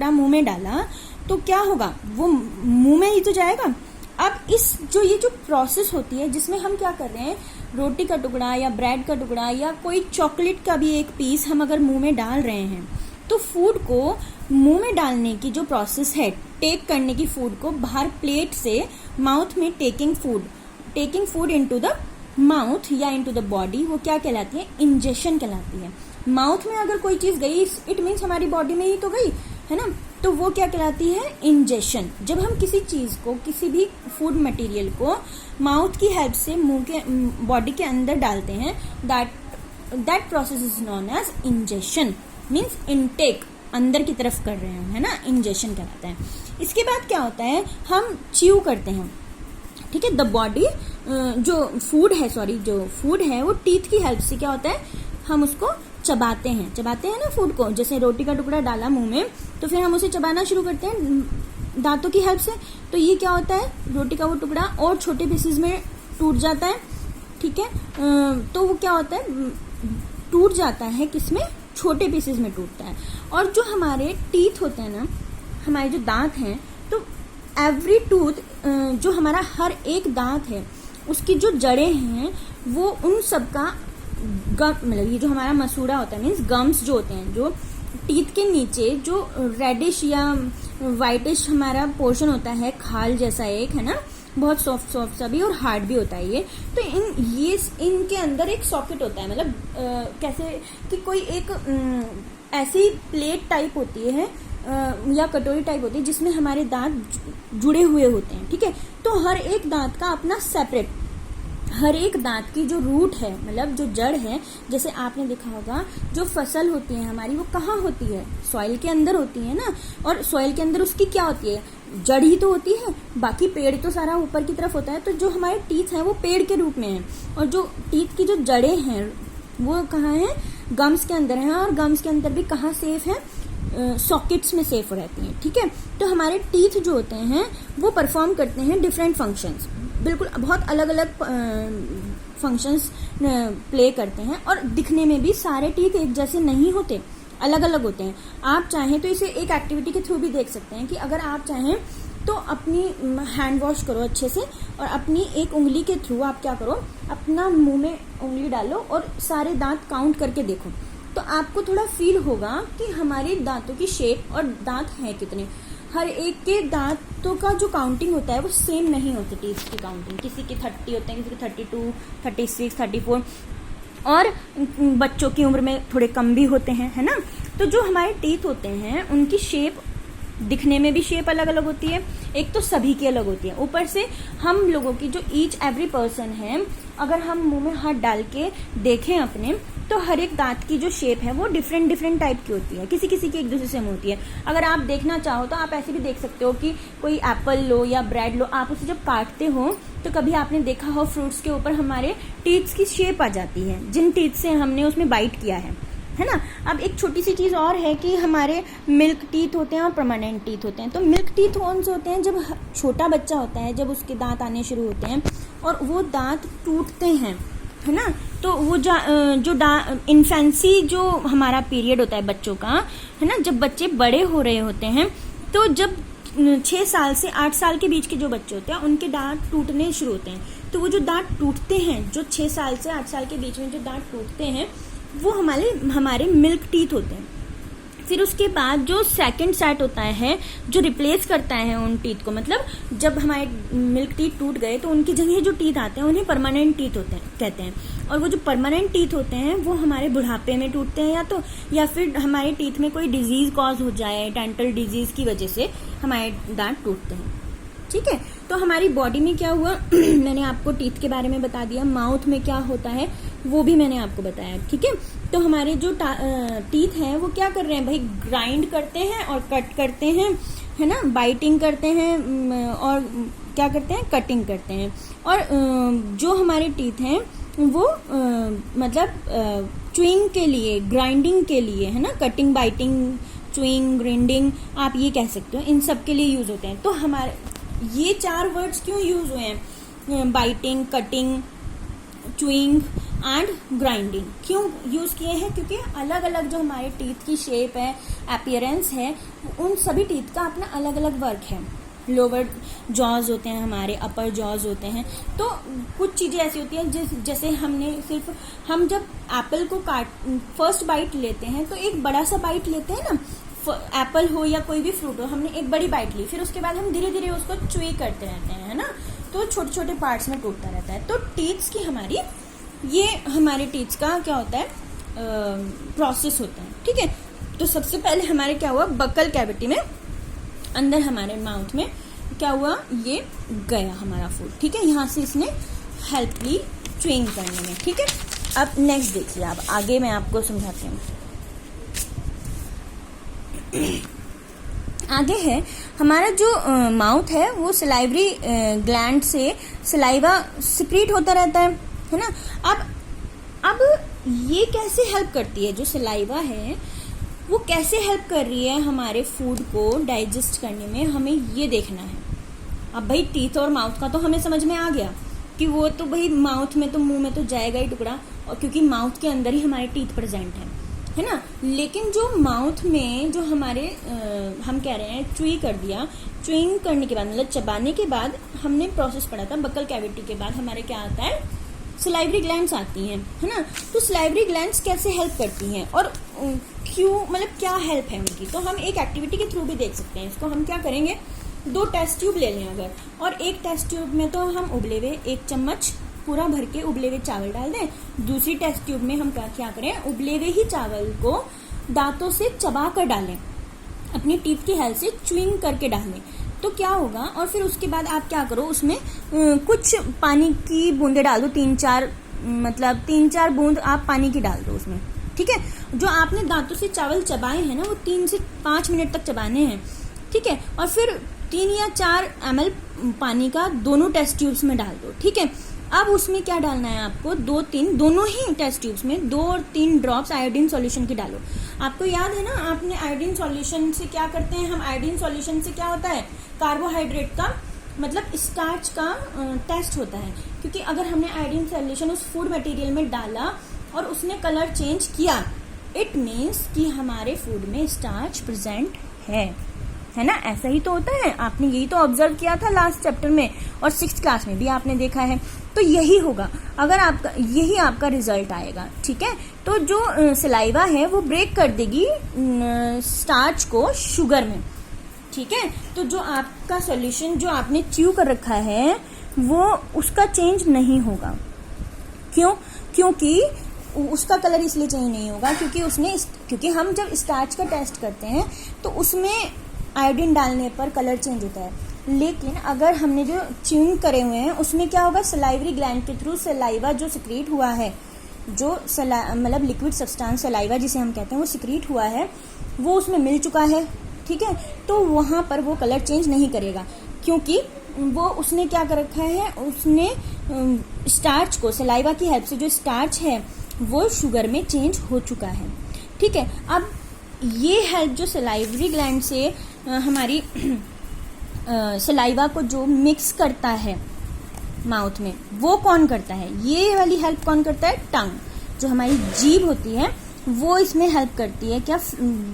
मुंह में डाला, तो क्या होगा, वो मुंह में ही तो जाएगा। अब ये जो प्रोसेस होती है जिसमें हम क्या कर रहे हैं, रोटी का टुकड़ा या ब्रेड का टुकड़ा या कोई चॉकलेट का भी एक पीस हम अगर मुंह में डाल रहे हैं, तो फूड को मुंह में डालने की जो प्रोसेस है, टेक करने की फूड को बाहर प्लेट से माउथ में taking food into the mouth या इनटू द बॉडी, वो क्या कहलाती है, इंजेशन कहलाती है। माउथ में अगर कोई चीज गई, इट मीन्स हमारी बॉडी में ही तो गई है ना, तो वो क्या कहलाती है, इंजेशन। जब हम किसी चीज को, किसी भी फूड मटेरियल को माउथ की हेल्प से मुंह के, बॉडी के अंदर डालते हैं, that process is known as ingestion, means intake, अंदर की तरफ कर रहे हैं, है ना, इंजेशन कहलाता है। इसके बाद क्या होता है, हम च्यू करते हैं, ठीक है। द बॉडी, जो फूड है वो टीथ की हेल्प से क्या होता है, हम उसको चबाते हैं ना फूड को। जैसे रोटी का टुकड़ा डाला मुंह में, तो फिर हम उसे चबाना शुरू करते हैं दांतों की हेल्प से। तो ये क्या होता है, रोटी का वो टुकड़ा और छोटे पीसेस में टूट जाता है, ठीक है। तो वो क्या होता है, टूट जाता है किसमें, छोटे पीसेस में टूटता है। और जो हमारे टीथ होते हैं ना, हमारे जो दांत हैं, तो एवरी टूथ, जो हमारा हर एक दांत है, उसकी जो जड़ें हैं, वो उन सब का मतलब ये जो हमारा मसूड़ा होता है, मीन्स गम्स जो होते हैं, जो टीथ के नीचे जो रेडिश या वाइटिश हमारा पोर्शन होता है, खाल जैसा एक, है ना, बहुत सॉफ्ट सा भी और हार्ड भी होता है ये। तो इनके अंदर एक सॉकेट होता है, मतलब कैसे कि कोई एक ऐसी प्लेट टाइप होती है या कटोरी टाइप होती है जिसमें हमारे दांत जुड़े हुए होते हैं, ठीक है। तो हर एक दांत का अपना सेपरेट, हर एक दांत की जो रूट है, मतलब जो जड़ है, जैसे आपने देखा होगा जो फसल होती है हमारी, वो कहाँ होती है, सॉइल के अंदर होती है ना। और सॉइल के अंदर उसकी क्या होती है, जड़ ही तो होती है, बाकी पेड़ तो सारा ऊपर की तरफ होता है। तो जो हमारे टीथ हैं वो पेड़ के रूप में है, और जो टीथ की जो जड़ें हैं वो कहाँ है, गम्स के अंदर है। और गम्स के अंदर भी कहाँ सेफ है, सॉकेट्स में सेफ रहती हैं, ठीक है। तो हमारे टीथ जो होते हैं वो परफॉर्म करते हैं डिफरेंट फंक्शंस, बिल्कुल बहुत अलग अलग फंक्शंस प्ले करते हैं। और दिखने में भी सारे टीथ एक जैसे नहीं होते, अलग अलग होते हैं। आप चाहें तो इसे एक एक्टिविटी के थ्रू भी देख सकते हैं कि अगर आप चाहें तो अपनी हैंड वॉश करो अच्छे से, और अपनी एक उंगली के थ्रू आप क्या करो, अपना मुंह में उंगली डालो और सारे दांत काउंट करके देखो, तो आपको थोड़ा फील होगा कि हमारे दांतों की शेप और दांत हैं कितने। हर एक के दांतों का जो काउंटिंग होता है वो सेम नहीं होती, टीथ की काउंटिंग किसी के 30 होते हैं, किसी के 32, 36, 34, और बच्चों की उम्र में थोड़े कम भी होते हैं, है ना। तो जो हमारे टीथ होते हैं उनकी शेप, दिखने में भी शेप अलग अलग होती है, एक तो सभी की अलग होती है, ऊपर से हम लोगों की जो ईच एवरी पर्सन है, अगर हम मुंह में हाथ डाल के देखें अपने, तो हर एक दांत की जो शेप है वो डिफरेंट टाइप की होती है, किसी किसी की एक दूसरे से होती है। अगर आप देखना चाहो तो आप ऐसे भी देख सकते हो कि कोई एप्पल लो या ब्रेड लो, आप उसे जब काटते हो तो कभी आपने देखा हो फ्रूट्स के ऊपर हमारे टीथ की शेप आ जाती है, जिन टीथ से हमने उसमें बाइट किया है ना। अब एक छोटी सी चीज और है कि हमारे मिल्क टीथ होते हैं और परमानेंट टीथ होते हैं। तो मिल्क टीथ कौन से होते हैं, जब छोटा बच्चा होता है, जब उसके दांत आने शुरू होते हैं और वो दांत टूटते हैं, है ना। तो वो जो इन्फेंसी जो हमारा पीरियड होता है बच्चों का, है ना, जब बच्चे बड़े हो रहे होते हैं, तो जब 6 साल से 8 साल के बीच के जो बच्चे होते हैं उनके दांत टूटने शुरू होते हैं। तो वो जो दांत टूटते हैं, जो 6 साल से 8 साल के बीच में जो दांत टूटते हैं, वो हमारे मिल्क टीथ होते हैं। फिर उसके बाद जो सेकंड सेट होता है जो रिप्लेस करता है उन टीथ को, मतलब जब हमारे मिल्क टीथ टूट गए तो उनकी जगह जो टीथ आते हैं उन्हें परमानेंट टीथ होते हैं कहते हैं। और वो जो परमानेंट टीथ होते हैं वो हमारे बुढ़ापे में टूटते हैं, या फिर हमारे टीथ में कोई डिजीज कॉज हो जाए, डेंटल डिजीज की वजह से हमारे दांत टूटते हैं। ठीक है, तो हमारी बॉडी में क्या हुआ मैंने आपको टीथ के बारे में बता दिया, माउथ में क्या होता है वो भी मैंने आपको बताया। ठीक है, तो हमारे जो टीथ हैं वो क्या कर रहे हैं भाई, ग्राइंड करते हैं और कट करते हैं, है ना, बाइटिंग करते हैं और क्या करते हैं, कटिंग करते हैं। और जो हमारे टीथ हैं वो मतलब च्युइंग के लिए, ग्राइंडिंग के लिए, है ना, कटिंग, बाइटिंग, च्युइंग, ग्राइंडिंग आप ये कह सकते हो, इन सब के लिए यूज होते हैं। तो हमारे ये 4 वर्ड्स क्यों यूज हुए हैं, biting, cutting, chewing and grinding, क्यों यूज किए हैं? क्योंकि अलग अलग जो हमारे टीथ की शेप है, अपीयरेंस है, उन सभी टीथ का अपना अलग अलग वर्क है। लोअर जॉज होते हैं हमारे, अपर जॉज होते हैं। तो कुछ चीजें ऐसी होती हैं जैसे हम जब एप्पल को फर्स्ट बाइट लेते हैं तो एक बड़ा सा बाइट लेते हैं ना, एप्पल हो या कोई भी फ्रूट हो, हमने एक बड़ी बाइट ली, फिर उसके बाद हम धीरे धीरे उसको च्युई करते रहते हैं, है ना, तो छोटे छोटे पार्ट्स में टूटता रहता है। तो टीथ्स की हमारे टीथ्स का क्या होता है, प्रोसेस होता है। ठीक है, तो सबसे पहले हमारे क्या हुआ, बकल कैविटी में अंदर हमारे माउथ में क्या हुआ, ये गया हमारा फूड। ठीक है, यहाँ से इसने हेल्प ली च्युइंग करने में। ठीक है, अब नेक्स्ट देखिए, अब आगे मैं आपको समझाती हूँ। आगे है हमारा जो माउथ है वो सलाइवरी ग्लैंड से सलाइवा सिक्रीट होता रहता है ना। अब ये कैसे हेल्प करती है, जो सलाइवा है वो कैसे हेल्प कर रही है हमारे फूड को डाइजेस्ट करने में, हमें ये देखना है। अब भाई टीथ और माउथ का तो हमें समझ में आ गया कि वो तो भाई माउथ में तो, मुंह में तो जाएगा ही टुकड़ा, और क्योंकि माउथ के अंदर ही हमारे टीथ प्रेजेंट है ना। लेकिन जो माउथ में जो हमारे हम कह रहे हैं च्युई कर दिया, च्युइंग करने के बाद मतलब चबाने के बाद हमने प्रोसेस पढ़ा था, बकल कैविटी के बाद हमारे क्या आता है, सलाइवरी ग्लैंड्स आती हैं, है ना। तो सलाइवरी ग्लैंड्स कैसे हेल्प करती हैं और क्यों, मतलब क्या हेल्प है उनकी, तो हम एक एक्टिविटी के थ्रू भी देख सकते हैं इसको। हम क्या करेंगे, 2 टेस्ट ट्यूब ले लें अगर, और एक टेस्ट ट्यूब में तो हम उबले हुए 1 चम्मच पूरा भर के उबले हुए चावल डाल दें, दूसरी टेस्ट ट्यूब में हम क्या करें, उबले हुए ही चावल को दांतों से चबा कर डालें, अपनी टीथ की हेल्प से च्युइंग करके डालें, तो क्या होगा। और फिर उसके बाद आप क्या करो, उसमें कुछ पानी की बूंदे डाल दो, 3-4 बूंद आप पानी की डाल दो उसमें। ठीक है, जो आपने दांतों से चावल चबाए हैं ना वो 3 से 5 मिनट तक चबाने हैं। ठीक है, और फिर 3 या 4 ml पानी का दोनों टेस्ट ट्यूब्स में डाल दो। ठीक है, अब उसमें क्या डालना है आपको, 2-3 दोनों ही टेस्ट ट्यूब्स में 2 और 3 ड्रॉप्स आयोडीन सॉल्यूशन की डालो। आपको याद है ना, आपने आयोडीन सॉल्यूशन से क्या करते हैं हम, आयोडीन सॉल्यूशन से क्या होता है, कार्बोहाइड्रेट का मतलब स्टार्च का टेस्ट होता है। क्योंकि अगर हमने आयोडीन सॉल्यूशन उस फूड मटेरियल में डाला और उसने कलर चेंज किया, इट मीन्स कि हमारे फूड में स्टार्च प्रेजेंट है ना। ऐसा ही तो होता है, आपने यही तो ऑब्जर्व किया था लास्ट चैप्टर में, और 6th क्लास में भी आपने देखा है। तो यही होगा, अगर आपका यही आपका रिजल्ट आएगा। ठीक है, तो जो सलाइवा है वो ब्रेक कर देगी स्टार्च को शुगर में। ठीक है, तो जो आपका सॉल्यूशन जो आपने च्यू कर रखा है वो उसका चेंज नहीं होगा। क्यों? क्योंकि उसका कलर इसलिए चेंज नहीं होगा क्योंकि हम जब स्टार्च का टेस्ट करते हैं तो उसमें आयोडीन डालने पर कलर चेंज होता है। लेकिन अगर हमने जो च्यूइंग करे हुए हैं उसमें क्या होगा, सलाइवरी ग्लैंड के थ्रू सलाइवा जो सिक्रीट हुआ है, जो मतलब लिक्विड सब्सटेंस सलाइवा जिसे हम कहते हैं वो सिक्रीट हुआ है, वो उसमें मिल चुका है। ठीक है, तो वहां पर वो कलर चेंज नहीं करेगा क्योंकि वो उसने क्या कर रखा है, उसने स्टार्च को सलाइवा की हेल्प से जो स्टार्च है वो शुगर में चेंज हो चुका है। ठीक है, अब ये हेल्प जो सलाइवरी ग्लैंड से हमारी सलाइवा को जो मिक्स करता है माउथ में, वो कौन करता है? ये वाली हेल्प कौन करता है? टंग, जो हमारी जीभ होती है वो इसमें हेल्प करती है। क्या?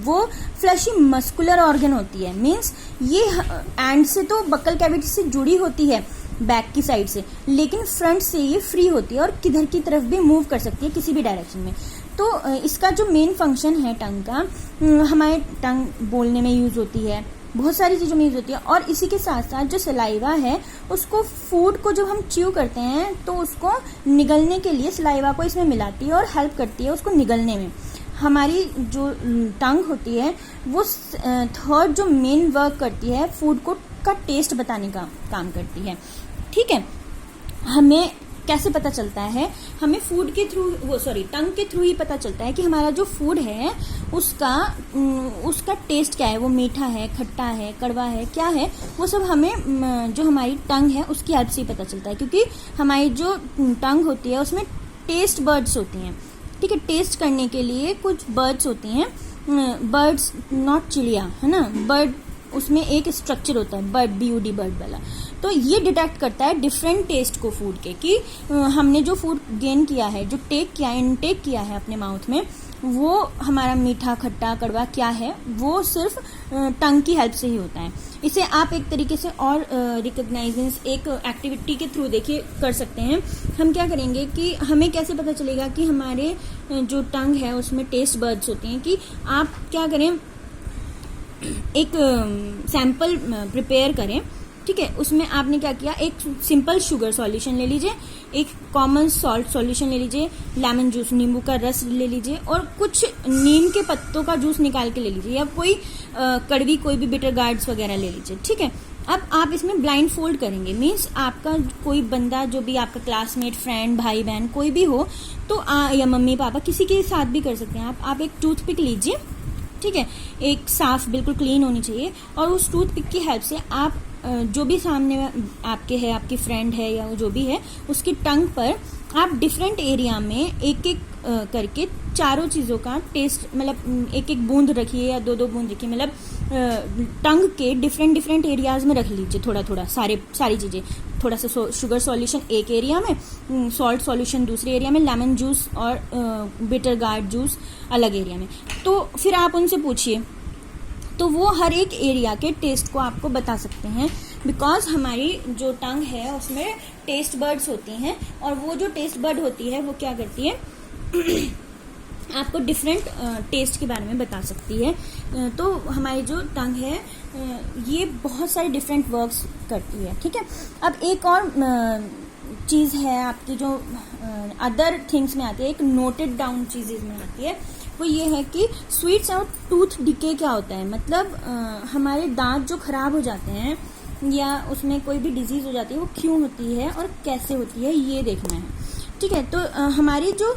वो फ्लैशी मस्कुलर ऑर्गन होती है, मीन्स ये एंड से तो बक्कल कैविटी से जुड़ी होती है बैक की साइड से, लेकिन फ्रंट से ये फ्री होती है और किधर की तरफ भी मूव कर सकती है किसी भी डायरेक्शन में। तो इसका जो मेन फंक्शन है टंग का, हमारे टंग बोलने में यूज होती है, बहुत सारी चीज़ों में यूज होती है। और इसी के साथ साथ जो सलाइवा है उसको, फूड को जब हम च्यू करते हैं तो उसको निगलने के लिए सलाइवा को इसमें मिलाती है और हेल्प करती है उसको निगलने में। हमारी जो टंग होती है वो थर्ड जो मेन वर्क करती है, फूड को का टेस्ट बताने का काम करती है। ठीक है, हमें कैसे पता चलता है? हमें फूड के थ्रू, टंग के थ्रू ही पता चलता है कि हमारा जो फूड है उसका टेस्ट क्या है, वो मीठा है, खट्टा है, कड़वा है, क्या है, वो सब हमें जो हमारी टंग है उसकी हेल्प से ही पता चलता है। क्योंकि हमारी जो टंग होती है उसमें टेस्ट बर्ड्स होती हैं। ठीक है, टेस्ट करने के लिए कुछ बर्ड्स होती हैं, बर्ड्स नॉट चिड़िया, है ना, बर्ड, उसमें एक स्ट्रक्चर होता है बर्ड, BUD बर्ड वाला। तो ये डिटेक्ट करता है डिफरेंट टेस्ट को फूड के, कि हमने जो फूड गेन किया है, जो इनटेक किया है अपने माउथ में, वो हमारा मीठा, खट्टा, कड़वा क्या है, वो सिर्फ टंग की हेल्प से ही होता है। इसे आप एक तरीके से और रिकॉग्नाइजेंस एक एक्टिविटी के थ्रू देखिए कर सकते हैं। हम क्या करेंगे कि हमें कैसे पता चलेगा कि हमारे जो टंग है उसमें टेस्ट बर्ड्स होते हैं, कि आप क्या करें, एक सैंपल प्रिपेयर करें। ठीक है, उसमें आपने क्या किया, एक सिंपल शुगर सॉल्यूशन ले लीजिए, एक कॉमन सॉल्ट सॉल्यूशन ले लीजिए, लेमन जूस, नींबू का रस ले लीजिए, और कुछ नीम के पत्तों का जूस निकाल के ले लीजिए, या कोई कड़वी कोई भी बिटर गार्ड्स वगैरह ले लीजिए। ठीक है, अब आप इसमें ब्लाइंड फोल्ड करेंगे, मीन्स आपका कोई बंदा, जो भी आपका क्लासमेट, फ्रेंड, भाई बहन कोई भी हो, तो या मम्मी पापा, किसी के साथ भी कर सकते हैं आप एक टूथपिक लीजिए। ठीक है, एक साफ बिल्कुल क्लीन होनी चाहिए, और उस टूथपिक की हेल्प से आप जो भी सामने आपके है, आपकी फ्रेंड है या जो भी है, उसकी टंग पर आप डिफरेंट एरिया में एक एक करके चारों चीज़ों का टेस्ट, मतलब एक एक बूंद रखिए या दो बूंद रखिए, मतलब टंग के डिफरेंट एरियाज में रख लीजिए, थोड़ा सारी चीज़ें, थोड़ा सा शुगर सॉल्यूशन एक एरिया में, सॉल्ट सॉल्यूशन दूसरे एरिया में, लेमन जूस और बिटर गार्ड जूस अलग एरिया में। तो फिर आप उनसे पूछिए, तो वो हर एक एरिया के टेस्ट को आपको बता सकते हैं, बिकॉज हमारी जो टंग है उसमें टेस्ट बर्ड्स होती हैं, और वो जो टेस्ट बर्ड होती है वो क्या करती है आपको डिफरेंट टेस्ट के बारे में बता सकती है। तो हमारी जो टंग है ये बहुत सारे डिफरेंट वर्क्स करती है। ठीक है, अब एक और चीज़ है आपकी जो अदर थिंग्स में आती है, एक नोटेड डाउन चीजेज में आती है, वो ये है कि स्वीट्स और टूथ डिके क्या होता है, मतलब हमारे दांत जो खराब हो जाते हैं या उसमें कोई भी डिजीज हो जाती है, वो क्यों होती है और कैसे होती है, ये देखना है। ठीक है, तो हमारी जो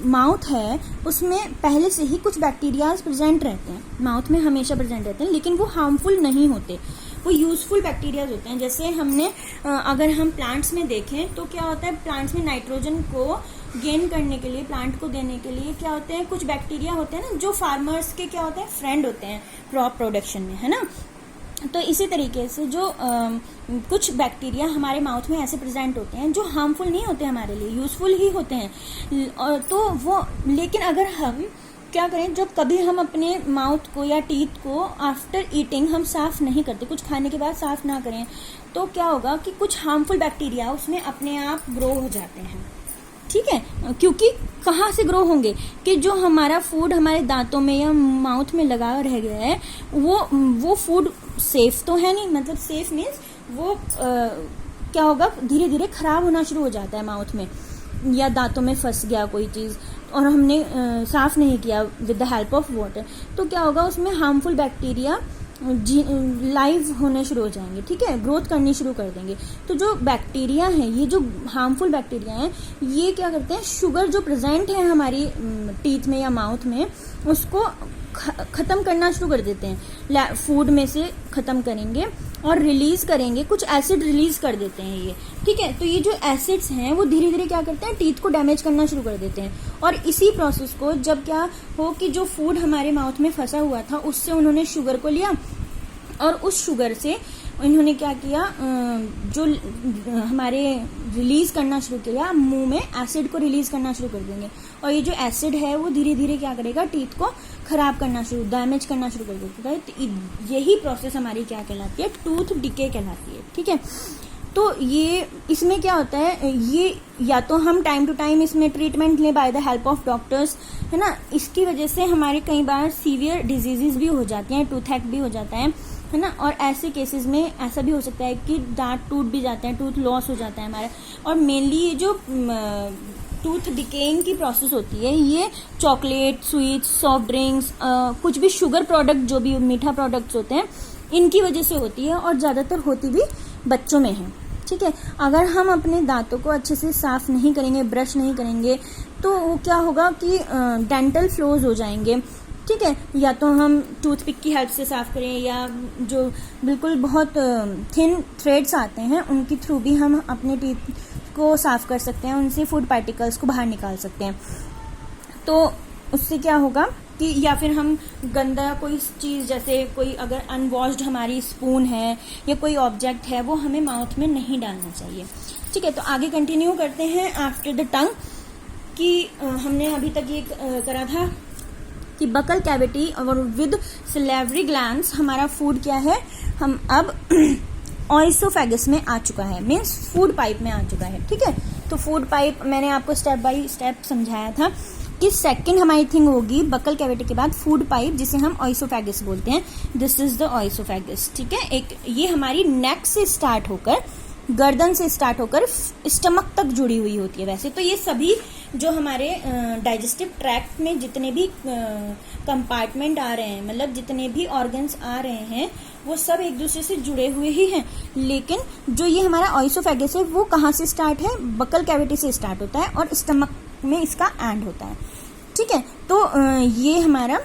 माउथ है उसमें पहले से ही कुछ बैक्टीरियाज प्रेजेंट रहते हैं, माउथ में हमेशा प्रेजेंट रहते हैं, लेकिन वो हार्मफुल नहीं होते, वो यूजफुल बैक्टीरियाज होते हैं। जैसे हमने अगर हम प्लांट्स में देखें तो क्या होता है, प्लांट्स में नाइट्रोजन को गेन करने के लिए, प्लांट को देने के लिए क्या होते हैं, कुछ बैक्टीरिया होते हैं ना, जो फार्मर्स के क्या होते हैं, फ्रेंड होते हैं क्रॉप प्रोडक्शन में, है ना। तो इसी तरीके से जो कुछ बैक्टीरिया हमारे माउथ में ऐसे प्रेजेंट होते हैं जो हार्मफुल नहीं होते हमारे लिए, यूजफुल ही होते हैं। और तो वो, लेकिन अगर हम क्या करें, जब कभी हम अपने माउथ को या टीथ को आफ्टर ईटिंग हम साफ नहीं करते, कुछ खाने के बाद साफ ना करें, तो क्या होगा कि कुछ हार्मफुल बैक्टीरिया उसमें अपने आप ग्रो हो जाते हैं। ठीक है, क्योंकि कहाँ से ग्रो होंगे कि जो हमारा फूड हमारे दांतों में या माउथ में लगा रह गया है, वो फूड सेफ तो है नहीं, मतलब सेफ मीन्स वो क्या होगा, धीरे धीरे खराब होना शुरू हो जाता है माउथ में, या दांतों में फंस गया कोई चीज़ और हमने साफ नहीं किया with the help of water, तो क्या होगा, उसमें हार्मफुल बैक्टीरिया लाइव होने शुरू हो जाएंगे। ठीक है, ग्रोथ करनी शुरू कर देंगे। तो जो बैक्टीरिया है, ये जो हार्मफुल बैक्टीरिया हैं, ये क्या करते हैं, शुगर जो प्रेजेंट है हमारी टीथ में या माउथ में, उसको खत्म करना शुरू कर देते हैं, फूड में से खत्म करेंगे और रिलीज करेंगे, कुछ एसिड रिलीज कर देते हैं ये। ठीक है, तो ये जो एसिड्स हैं वो धीरे धीरे क्या करते हैं, टीथ को डैमेज करना शुरू कर देते हैं, और इसी प्रोसेस को जब क्या हो कि जो फूड हमारे माउथ में फंसा हुआ था उससे उन्होंने शुगर को लिया और उस शुगर से इन्होंने क्या किया, जो हमारे रिलीज करना शुरू किया, मुंह में एसिड को रिलीज करना शुरू कर देंगे, और ये जो एसिड है वो धीरे धीरे क्या करेगा, टीथ को खराब करना शुरू, डैमेज करना शुरू कर देगा। तो यही प्रोसेस हमारी क्या कहलाती है, टूथ डिके कहलाती है। ठीक है, तो ये इसमें क्या होता है, ये या तो हम टाइम टू टाइम इसमें ट्रीटमेंट लें bye the help of doctors, है ना, इसकी वजह से हमारे कई बार सीवियर डिजीजेस भी हो जाती हैं, टूथएक भी हो जाता है ना, और ऐसे केसेस में ऐसा भी हो सकता है कि दांत टूट भी जाते हैं, टूथ लॉस हो जाता है हमारा। और मेनली ये जो टूथ डिकेइंग की प्रोसेस होती है, ये चॉकलेट, स्वीट्स, सॉफ्ट ड्रिंक्स, कुछ भी शुगर प्रोडक्ट, जो भी मीठा प्रोडक्ट्स होते हैं, इनकी वजह से होती है, और ज़्यादातर होती भी बच्चों में है। ठीक है, अगर हम अपने दांतों को अच्छे से साफ नहीं करेंगे, ब्रश नहीं करेंगे, तो वो क्या होगा कि डेंटल फ्लोज हो जाएंगे। ठीक है, या तो हम टूथपिक की हेल्प से साफ करें, या जो बिल्कुल बहुत थिन थ्रेड्स आते हैं उनके थ्रू भी हम अपने टीथ को साफ कर सकते हैं, उनसे फूड पार्टिकल्स को बाहर निकाल सकते हैं। तो उससे क्या होगा कि, या फिर हम गंदा कोई चीज़, जैसे कोई अगर अनवॉश्ड हमारी स्पून है या कोई ऑब्जेक्ट है, वो हमें माउथ में नहीं डालना चाहिए। ठीक है, तो आगे कंटिन्यू करते हैं आफ्टर द टंग, कि हमने अभी तक ये करा था कि बकल कैविटी और विद सिलेवरी ग्लैंड्स हमारा फूड क्या है, हम अब ऑइसोफेगस में आ चुका है, मीन्स फूड पाइप में आ चुका है। ठीक है, तो फूड पाइप मैंने आपको स्टेप बाय स्टेप समझाया था कि सेकंड हमारी थिंग होगी बकल कैविटी के बाद फूड पाइप, जिसे हम ऑइसोफेगस बोलते हैं। This is the oesophagus. ठीक है, एक ये हमारी नेक से स्टार्ट होकर, गर्दन से स्टार्ट होकर स्टमक तक जुड़ी हुई होती है। वैसे तो ये सभी जो हमारे डाइजेस्टिव ट्रैक्ट में जितने भी कंपार्टमेंट आ रहे हैं, मतलब जितने भी ऑर्गन्स आ रहे हैं, वो सब एक दूसरे से जुड़े हुए ही हैं। लेकिन जो ये हमारा ऑइसोफेगस है, वो कहाँ से स्टार्ट है, बकल कैविटी से स्टार्ट होता है और स्टमक में इसका एंड होता है। ठीक है, तो ये हमारा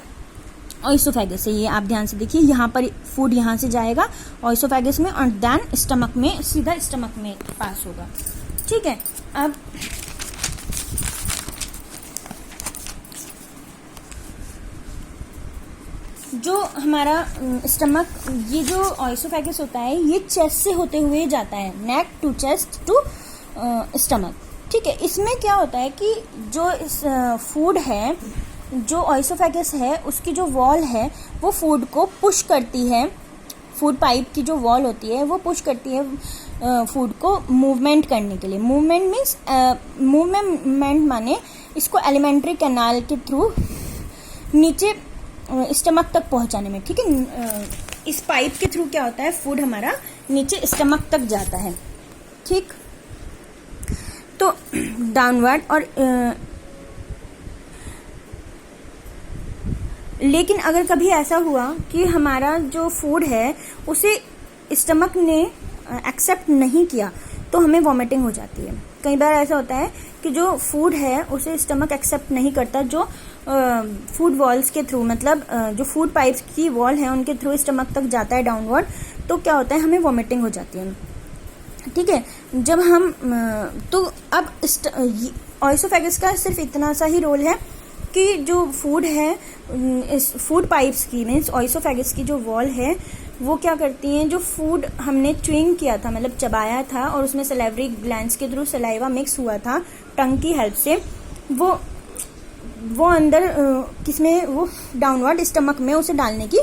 ऑइसोफेगस है। ये आप ध्यान से देखिए, यहाँ पर फूड यहाँ से जाएगा ऑइसोफेगस में, और देन स्टमक में, सीधा स्टमक में पास होगा। ठीक है, अब जो हमारा स्टमक, ये जो ऑइसोफेगस होता है, ये चेस्ट से होते हुए जाता है, neck to chest to stomach. ठीक है, इसमें क्या होता है कि जो फूड है, जो ऑइसोफेगस है, उसकी जो वॉल है वो फूड को पुश करती है। फूड पाइप की जो वॉल होती है वो पुश करती है फूड को मूवमेंट करने के लिए। मूवमेंट मीन्स मूवमेंट माने इसको एलिमेंट्री कैनाल के थ्रू नीचे स्टमक तक पहुंचाने में। ठीक है, इस पाइप के थ्रू क्या होता है, फूड हमारा नीचे स्टमक तक जाता है। ठीक, तो डाउनवर्ड, और लेकिन अगर कभी ऐसा हुआ कि हमारा जो फूड है उसे स्टमक ने एक्सेप्ट नहीं किया, तो हमें वॉमिटिंग हो जाती है। कई बार ऐसा होता है कि जो फूड है उसे स्टमक एक्सेप्ट नहीं करता, जो फूड वॉल्स के थ्रू, मतलब जो फूड पाइप्स की वॉल है उनके थ्रू स्टमक तक जाता है डाउनवर्ड, तो क्या होता है, हमें वॉमिटिंग हो जाती है। ठीक है, जब हम तो अब ऑइसोफेगस का सिर्फ इतना सा ही रोल है कि जो फूड है, इस फूड पाइप्स की, मीन्स ऑइसोफेगस की जो वॉल है, वो क्या करती हैं, जो फूड हमने च्युइंग किया था, मतलब चबाया था, और उसमें सलाइवरी ग्लैंड्स के थ्रू सलाइवा मिक्स हुआ था टंग की हेल्प से, वो अंदर किसमें, वो डाउनवर्ड स्टमक में उसे डालने की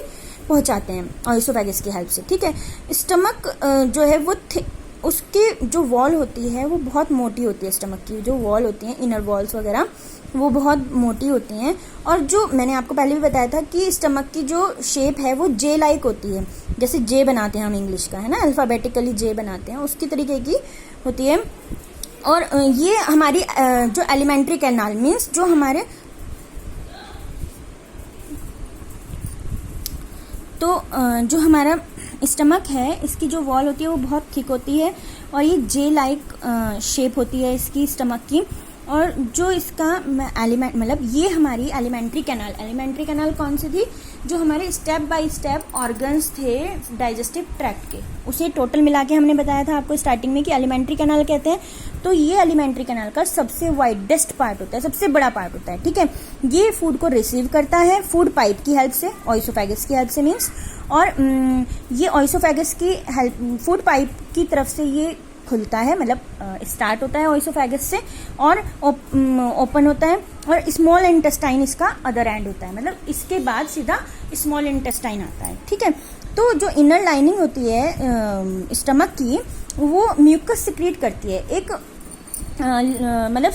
पहुंचाते हैं ऑइसोफेगस की हेल्प से। ठीक है, स्टमक जो है वो उसकी जो वॉल होती है वो बहुत मोटी होती है। स्टमक की जो वॉल होती है, इनर वॉल्स वगैरह, वो बहुत मोटी होती हैं। और जो मैंने आपको पहले भी बताया था कि स्टमक की जो शेप है वो जे लाइक होती है, जैसे जे बनाते हैं हम इंग्लिश का, है ना, अल्फ़ाबेटिकली जे बनाते हैं, उसकी तरीके की होती है। और ये हमारी जो एलिमेंट्री कैनाल, मीन्स जो हमारे, तो जो हमारा स्टमक है, इसकी जो वॉल होती है वो बहुत थिक होती है, और ये जे लाइक शेप होती है इसकी स्टमक की। और जो इसका एलिमेंट मतलब ये हमारी एलिमेंट्री कैनाल कौन सी थी, जो हमारे स्टेप बाय स्टेप ऑर्गन्स थे डाइजेस्टिव ट्रैक्ट के, उसे टोटल मिला के हमने बताया था आपको स्टार्टिंग में कि एलिमेंट्री कैनाल कहते हैं। तो ये एलिमेंट्री कैनाल का सबसे वाइडेस्ट पार्ट होता है, सबसे बड़ा पार्ट होता है, ठीक है। ये फूड को रिसीव करता है फूड पाइप की हेल्प से, ऑइसोफेगस की हेल्प से मीन्स, और ये ऑइसोफेगस की हेल्प फूड पाइप की तरफ से ये खुलता है, मतलब स्टार्ट होता है ऑइसोफेगस से और ओपन होता है, और स्मॉल इंटेस्टाइन इसका अदर एंड होता है, मतलब इसके बाद सीधा स्मॉल इंटेस्टाइन आता है, ठीक है। तो जो इनर लाइनिंग होती है स्टमक की, वो म्यूकस सिक्रीट करती है, एक मतलब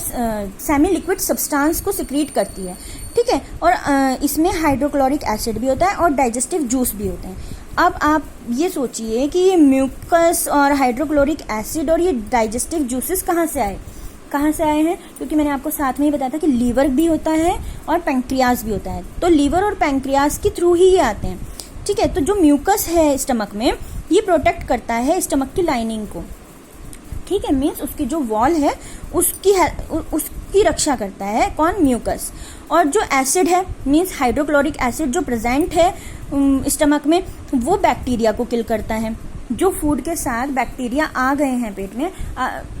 सेमी लिक्विड सब्सटेंस को सिक्रीट करती है, ठीक है। और इसमें हाइड्रोक्लोरिक एसिड भी होता है और डाइजेस्टिव जूस भी होते हैं। अब आप ये सोचिए कि ये म्यूकस और हाइड्रोक्लोरिक एसिड और ये डाइजेस्टिव जूसेस कहाँ से आए हैं, क्योंकि मैंने आपको साथ में ही बताया था कि लीवर भी होता है और पैंक्रियाज भी होता है, तो लीवर और पैंक्रियाज के थ्रू ही ये आते हैं, ठीक है। तो जो म्यूकस है स्टमक में, ये प्रोटेक्ट करता है स्टमक की लाइनिंग को, ठीक है, मीन्स उसकी जो वॉल है उसकी रक्षा करता है कौन, म्यूकस। और जो एसिड है मीन्स हाइड्रोक्लोरिक एसिड जो प्रेजेंट है स्टमक में, वो बैक्टीरिया को किल करता है। जो फूड के साथ बैक्टीरिया आ गए हैं पेट में,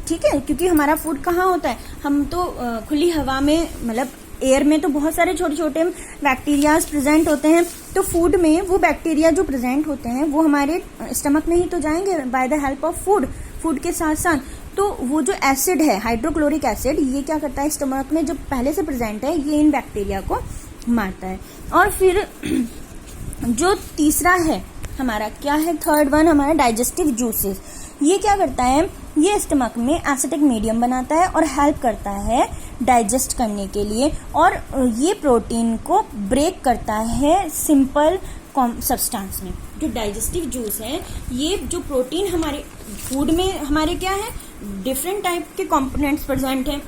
ठीक है, क्योंकि हमारा फूड कहाँ होता है, हम तो खुली हवा में, मतलब एयर में तो बहुत सारे छोटे छोटे बैक्टीरियाज प्रेजेंट होते हैं, तो फूड में वो बैक्टीरिया जो प्रेजेंट होते हैं वो हमारे स्टमक में ही तो जाएंगे bye the help of food के साथ साथ। तो वो जो एसिड है हाइड्रोक्लोरिक एसिड, ये क्या करता है स्टमक में जब पहले से प्रेजेंट है, ये इन बैक्टीरिया को मारता है। और फिर जो तीसरा है हमारा, क्या है थर्ड वन, हमारा डाइजेस्टिव जूसेस। ये क्या करता है, ये स्टमक में एसिडिक मीडियम बनाता है और हेल्प करता है डाइजेस्ट करने के लिए, और ये प्रोटीन को ब्रेक करता है सिंपल सब्सटेंस में। जो डाइजेस्टिव जूस है, ये जो प्रोटीन हमारे फूड में हमारे क्या है, डिफरेंट टाइप के कंपोनेंट्स प्रेजेंट हैं,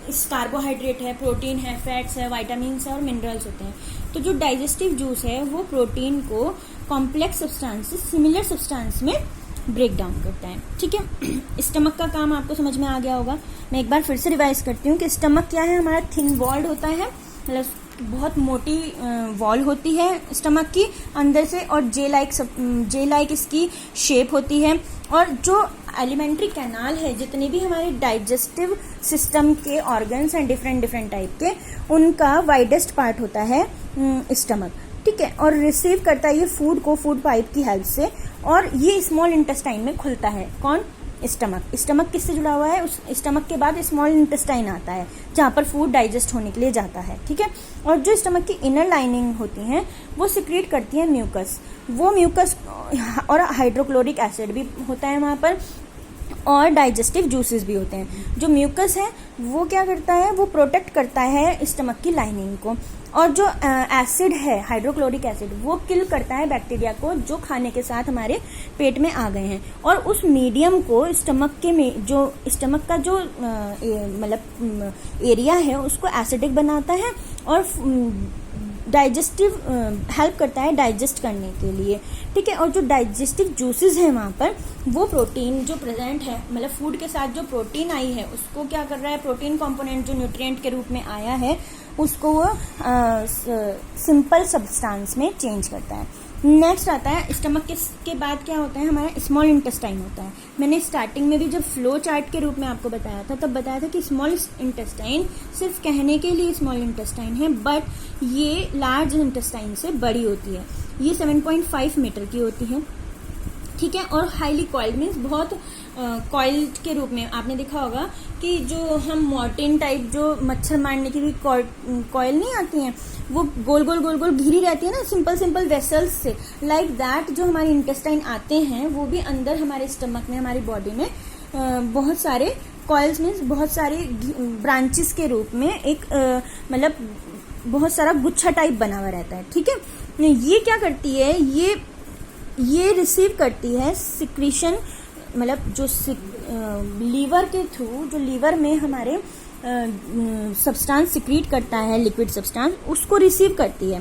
कार्बोहाइड्रेट है, प्रोटीन है, फैट्स है, विटामिन्स है और मिनरल्स होते हैं। तो जो डाइजेस्टिव जूस है वो प्रोटीन को कॉम्प्लेक्स सब्सटेंस से सिमिलर सब्सटेंस में ब्रेक डाउन करता है, ठीक है। स्टमक का काम आपको समझ में आ गया होगा। मैं एक बार फिर से रिवाइज करती हूँ कि स्टमक क्या है, हमारा थिन वॉल्ड होता है, मतलब बहुत मोटी वॉल होती है स्टमक की अंदर से, और जे लाइक इसकी शेप होती है। और जो एलिमेंट्री कैनाल है, जितने भी हमारे डाइजेस्टिव सिस्टम के ऑर्गन्स हैं डिफरेंट टाइप के, उनका वाइडेस्ट पार्ट होता है स्टमक, ठीक है। और रिसीव करता है ये फूड को फूड पाइप की हेल्प से, और ये स्मॉल इंटेस्टाइन में खुलता है कौन, स्टमक किससे जुड़ा हुआ है, उस स्टमक के बाद स्मॉल इंटेस्टाइन आता है जहाँ पर फूड डाइजेस्ट होने के लिए जाता है, ठीक है। और जो स्टमक की इनर लाइनिंग होती हैं वो सिक्रीट करती है म्यूकस, वो म्यूकस और हाइड्रोक्लोरिक एसिड भी होता है वहाँ पर, और डाइजेस्टिव जूसेस भी होते हैं। जो म्यूकस है वो क्या करता है, वो प्रोटेक्ट करता है स्टमक की लाइनिंग को, और जो एसिड है हाइड्रोक्लोरिक एसिड, वो किल करता है बैक्टीरिया को जो खाने के साथ हमारे पेट में आ गए हैं, और उस मीडियम को स्टमक के में जो स्टमक का जो मतलब एरिया है उसको एसिडिक बनाता है, और डाइजेस्टिव हेल्प करता है डाइजेस्ट करने के लिए, ठीक है। और जो डाइजेस्टिव जूसेस हैं वहाँ पर, वो प्रोटीन जो प्रेजेंट है, मतलब फूड के साथ जो प्रोटीन आई है उसको क्या कर रहा है, प्रोटीन कंपोनेंट जो न्यूट्रिएंट के रूप में आया है उसको वो सिंपल सब्सटेंस में चेंज करता है। नेक्स्ट आता है स्टमक के बाद क्या होता है, हमारा स्मॉल इंटेस्टाइन होता है। मैंने स्टार्टिंग में भी जब फ्लो चार्ट के रूप में आपको बताया था, तब बताया था कि स्मॉल इंटेस्टाइन सिर्फ कहने के लिए स्मॉल इंटेस्टाइन है, बट ये लार्ज इंटेस्टाइन से बड़ी होती है। ये 7.5 मीटर की होती है, ठीक है। और हाईली कॉइल्ड मीन्स बहुत कॉइल्ड के रूप में आपने देखा होगा कि जो हम मॉर्टिन टाइप जो मच्छर मारने की भी कॉइल नहीं आती हैं, वो गोल गोल घिरी रहती है ना सिंपल वेसल्स से, लाइक दैट जो हमारे इंटेस्टाइन आते हैं वो भी अंदर हमारे स्टमक में, हमारी बॉडी में बहुत सारे कॉइल्स मीन्स बहुत सारे ब्रांचेस के रूप में एक मतलब बहुत सारा गुच्छा टाइप बना हुआ रहता है, ठीक है। ये क्या करती है, ये रिसीव करती है सिक्रीशन, मतलब जो लीवर के थ्रू, जो लीवर में हमारे सब्सटेंस सिक्रीट करता है लिक्विड सब्सटेंस, उसको रिसीव करती है।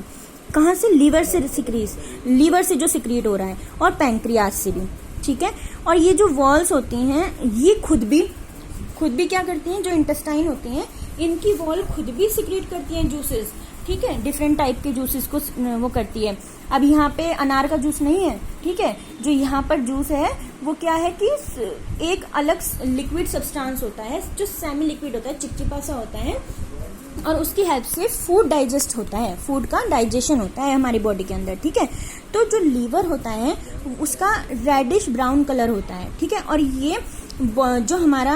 कहाँ से, लीवर से जो सिक्रीट हो रहा है, और पैंक्रियाज से भी, ठीक है। और ये जो वॉल्स होती हैं ये खुद खुद भी क्या करती हैं, जो इंटेस्टाइन होते हैं इनकी वॉल खुद भी सिक्रेट करती हैं जूसेस, ठीक है, डिफरेंट टाइप के जूसेस को वो करती है। अब यहाँ पे अनार का जूस नहीं है, ठीक है, जो यहाँ पर जूस है वो क्या है कि एक अलग लिक्विड सब्सटेंस होता है जो सेमी लिक्विड होता है, चिपचिपा सा होता है, और उसकी हेल्प से फूड डाइजेस्ट होता है, फूड का डाइजेशन होता है हमारी बॉडी के अंदर, ठीक है। तो जो लीवर होता है उसका रेडिश ब्राउन कलर होता है, ठीक है, और ये जो हमारा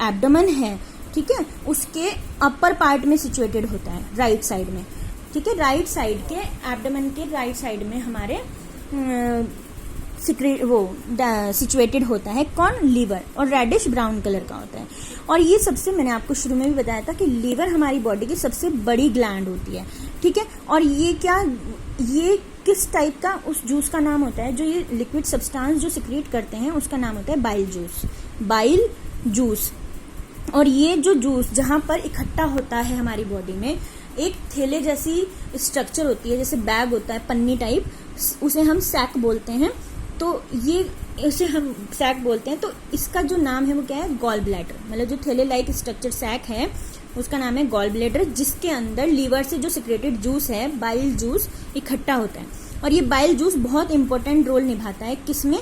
एब्डोमेन है, ठीक है, उसके अपर पार्ट में सिचुएटेड होता है, राइट साइड में, ठीक है, राइट साइड के एब्डोमेन के राइट साइड में हमारे सिचुएटेड होता है कौन, लीवर, और रेडिश ब्राउन कलर का होता है। और ये सबसे, मैंने आपको शुरू में भी बताया था कि लीवर हमारी बॉडी की सबसे बड़ी ग्लैंड होती है, ठीक है। और ये किस टाइप का उस जूस का नाम होता है, जो ये लिक्विड सब्सटेंस जो सिक्रेट करते हैं उसका नाम होता है बाइल जूस, बाइल जूस। और ये जो जूस जहाँ पर इकट्ठा होता है हमारी बॉडी में, एक थैले जैसी स्ट्रक्चर होती है, जैसे बैग होता है पन्नी टाइप, उसे हम सैक बोलते हैं। तो ये इसे हम सैक बोलते हैं। तो इसका जो नाम है वो क्या है, गॉल ब्लैडर, मतलब जो थैले लाइक स्ट्रक्चर सैक है उसका नाम है गॉल ब्लैडर, जिसके अंदर लीवर से जो सिक्रेटेड जूस है, बाइल जूस, इकट्ठा होता है। और ये बाइल जूस बहुत इंपॉर्टेंट रोल निभाता है किसमें,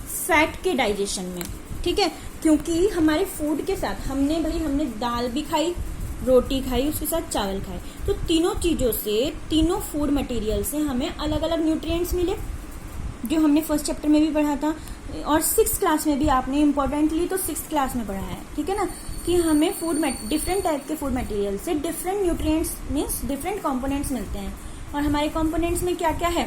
फैट के डाइजेशन में, ठीक है, क्योंकि हमारे फूड के साथ हमने दाल भी खाई, रोटी खाई, उसके साथ चावल खाए, तो तीनों चीजों से, तीनों फूड मटेरियल से हमें अलग अलग न्यूट्रिएंट्स मिले, जो हमने फर्स्ट चैप्टर में भी पढ़ा था, और 6th क्लास में भी आपने इम्पोर्टेंटली तो 6th क्लास में पढ़ा है, ठीक है ना, कि हमें डिफरेंट टाइप के फूड मटेरियल से different nutrients means different components मिलते हैं। और हमारे कंपोनेंट्स में क्या क्या है,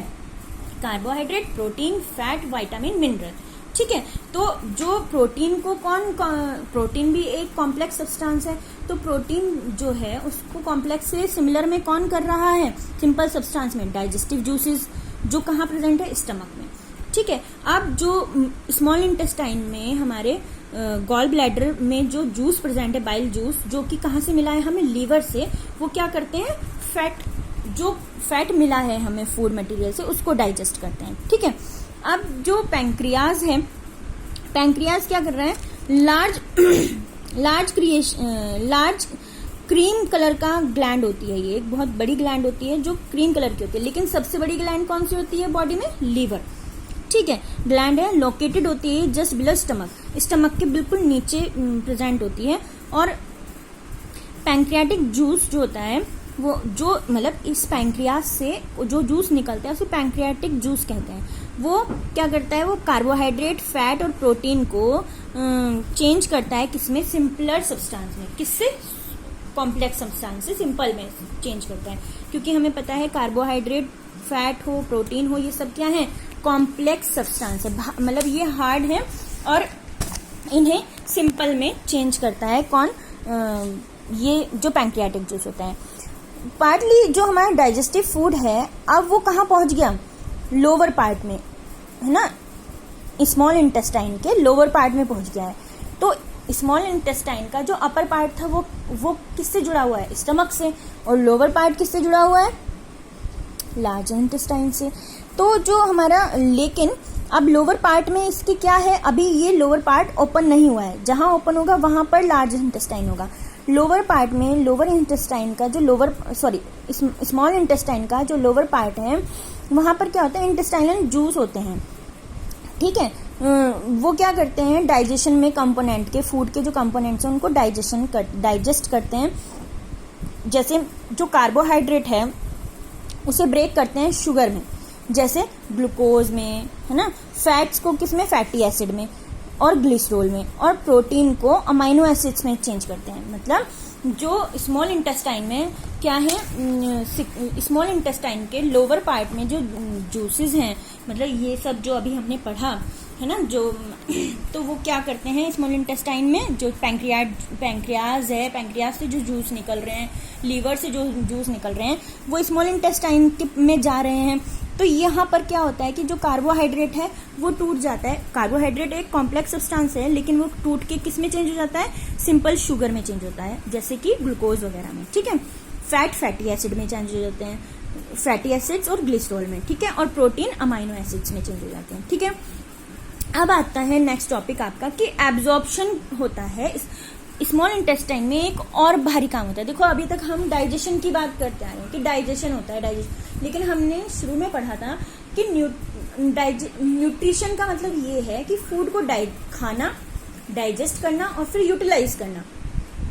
carbohydrate, protein, fat, vitamin, mineral, ठीक है। तो जो प्रोटीन को प्रोटीन भी एक कॉम्प्लेक्स सब्सटेंस है, तो प्रोटीन जो है उसको कॉम्प्लेक्स से सिमिलर में कौन कर रहा है, सिंपल सब्सटेंस में, डाइजेस्टिव जूसेस, जो कहाँ प्रेजेंट है, स्टमक में, ठीक है। अब जो स्मॉल इंटेस्टाइन में हमारे गॉल ब्लैडर में जो जूस प्रेजेंट है, बाइल जूस, जो कि कहाँ से मिला है हमें, लीवर से, वो क्या करते हैं, जो फैट मिला है हमें फूड मटेरियल से, उसको डाइजेस्ट करते हैं, ठीक है। अब जो पैंक्रियाज है, पैंक्रियाज क्या कर रहा है, लार्ज क्रीम कलर का ग्लैंड होती है, ये एक बहुत बड़ी ग्लैंड होती है जो क्रीम कलर की होती है। लेकिन सबसे बड़ी ग्लैंड कौन सी होती है बॉडी में, लीवर, ठीक है। ग्लैंड है, लोकेटेड होती है जस्ट बिलो स्टमक के बिल्कुल नीचे प्रेजेंट होती है। और पैंक्रियाटिक जूस जो होता है, वो जो मतलब इस पैंक्रियास से जो जूस निकलता है उसे पैंक्रियाटिक जूस कहते हैं। वो क्या करता है, वो कार्बोहाइड्रेट, फैट और प्रोटीन को चेंज करता है किसमें, सिंपलर सब्सटेंस में, किससे, कॉम्प्लेक्स सब्सटेंस से सिंपल में चेंज करता है। क्योंकि हमें पता है कार्बोहाइड्रेट, फैट हो, प्रोटीन हो, ये सब क्या है, कॉम्प्लेक्स सब्सटेंस है, मतलब ये हार्ड है, और इन्हें सिंपल में चेंज करता है कौन, ये जो पैंक्रियाटिक जूस होता है। पार्टली जो हमारा डाइजेस्टिव फूड है, अब वो कहाँ पहुंच गया, लोअर पार्ट में, है ना, स्मॉल इंटेस्टाइन के लोअर पार्ट में पहुंच गया है। तो स्मॉल इंटेस्टाइन का जो अपर पार्ट था वो किससे जुड़ा हुआ है, स्टमक से, और लोअर पार्ट किससे जुड़ा हुआ है, लार्ज इंटेस्टाइन से। तो जो हमारा, लेकिन अब लोअर पार्ट में इसके क्या है, अभी ये लोअर पार्ट ओपन नहीं हुआ है, जहां ओपन होगा वहां पर लार्ज इंटेस्टाइन होगा। लोअर पार्ट में, लोअर इंटेस्टाइन का जो स्मॉल इंटेस्टाइन का जो लोअर पार्ट है, वहां पर क्या होता है, इंटेस्टाइनल जूस होते हैं, ठीक है। वो क्या करते हैं, डाइजेशन में कंपोनेंट के, फूड के जो कंपोनेंट्स हैं उनको डाइजेस्ट करते हैं। जैसे जो कार्बोहाइड्रेट है उसे ब्रेक करते हैं शुगर में, जैसे ग्लूकोज में, है ना, फैट्स को किसमें, फैटी एसिड में, और ग्लिसरॉल में, और प्रोटीन को अमाइनो एसिड्स में चेंज करते हैं। मतलब जो स्मॉल इंटेस्टाइन में क्या है, स्मॉल इंटेस्टाइन के लोअर पार्ट में जो जूसेस हैं, मतलब ये सब जो अभी हमने पढ़ा है ना, जो तो वो क्या करते हैं स्मॉल इंटेस्टाइन में, जो पैंक्रियाज है, पैंक्रियाज से जो जूस निकल रहे हैं, लीवर से जो जूस निकल रहे हैं, वो स्मॉल इंटेस्टाइन में जा रहे हैं। तो यहाँ पर क्या होता है कि जो कार्बोहाइड्रेट है वो टूट जाता है। कार्बोहाइड्रेट एक कॉम्प्लेक्स सब्सटेंस है, लेकिन वो टूट के किस में चेंज हो जाता है, सिंपल शुगर में चेंज होता है, जैसे कि ग्लूकोज वगैरह में, ठीक है। फैटी एसिड में चेंज हो जाते हैं, फैटी एसिड्स और ग्लिसरॉल में, ठीक है। और प्रोटीन अमाइनो एसिड्स में चेंज हो जाते हैं, ठीक है। अब आता है नेक्स्ट टॉपिक आपका कि एब्जॉर्प्शन होता है स्मॉल इंटेस्टाइन में। एक और भारी काम होता है। देखो अभी तक हम डाइजेशन की बात करते आ रहे हैं कि डाइजेशन होता है डाइजेशन, लेकिन हमने शुरू में पढ़ा था कि न्यूट्रिशन का मतलब ये है कि फूड को खाना, डाइजेस्ट करना और फिर यूटिलाइज करना।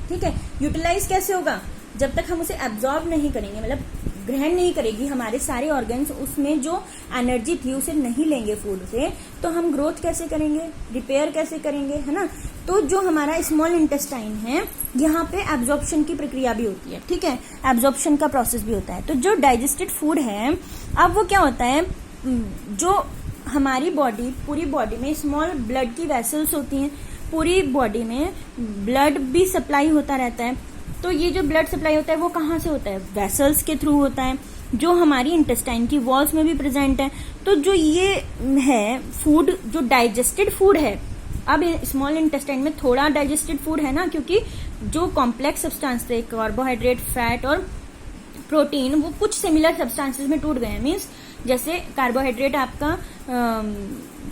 ठीक है, यूटिलाइज कैसे होगा? जब तक हम उसे एब्जॉर्ब नहीं करेंगे, मतलब ग्रहण नहीं करेगी हमारे सारे ऑर्गन्स, उसमें जो एनर्जी थी उसे नहीं लेंगे फूड से, तो हम ग्रोथ कैसे करेंगे, रिपेयर कैसे करेंगे, है ना। तो जो हमारा स्मॉल इंटेस्टाइन है, यहाँ पे एब्जॉर्प्शन की प्रक्रिया भी होती है। ठीक है, एब्जॉर्प्शन का प्रोसेस भी होता है। तो जो डाइजेस्टेड फूड है, अब वो क्या होता है, जो हमारी बॉडी, पूरी बॉडी में स्मॉल ब्लड की वेसल्स होती हैं, पूरी बॉडी में ब्लड भी सप्लाई होता रहता है। तो ये जो ब्लड सप्लाई होता है वो कहाँ से होता है? वेसल्स के थ्रू होता है, जो हमारी इंटेस्टाइन की वॉल्स में भी प्रेजेंट है। तो जो ये है फूड, जो डाइजेस्टेड फूड है, अब स्मॉल इंटेस्टाइन में थोड़ा डाइजेस्टेड फूड है ना, क्योंकि जो कॉम्प्लेक्स सब्सटेंस थे, कार्बोहाइड्रेट, फैट और प्रोटीन, वो कुछ सिमिलर सब्सटेंसेस में टूट गए हैं। मीन्स जैसे कार्बोहाइड्रेट आपका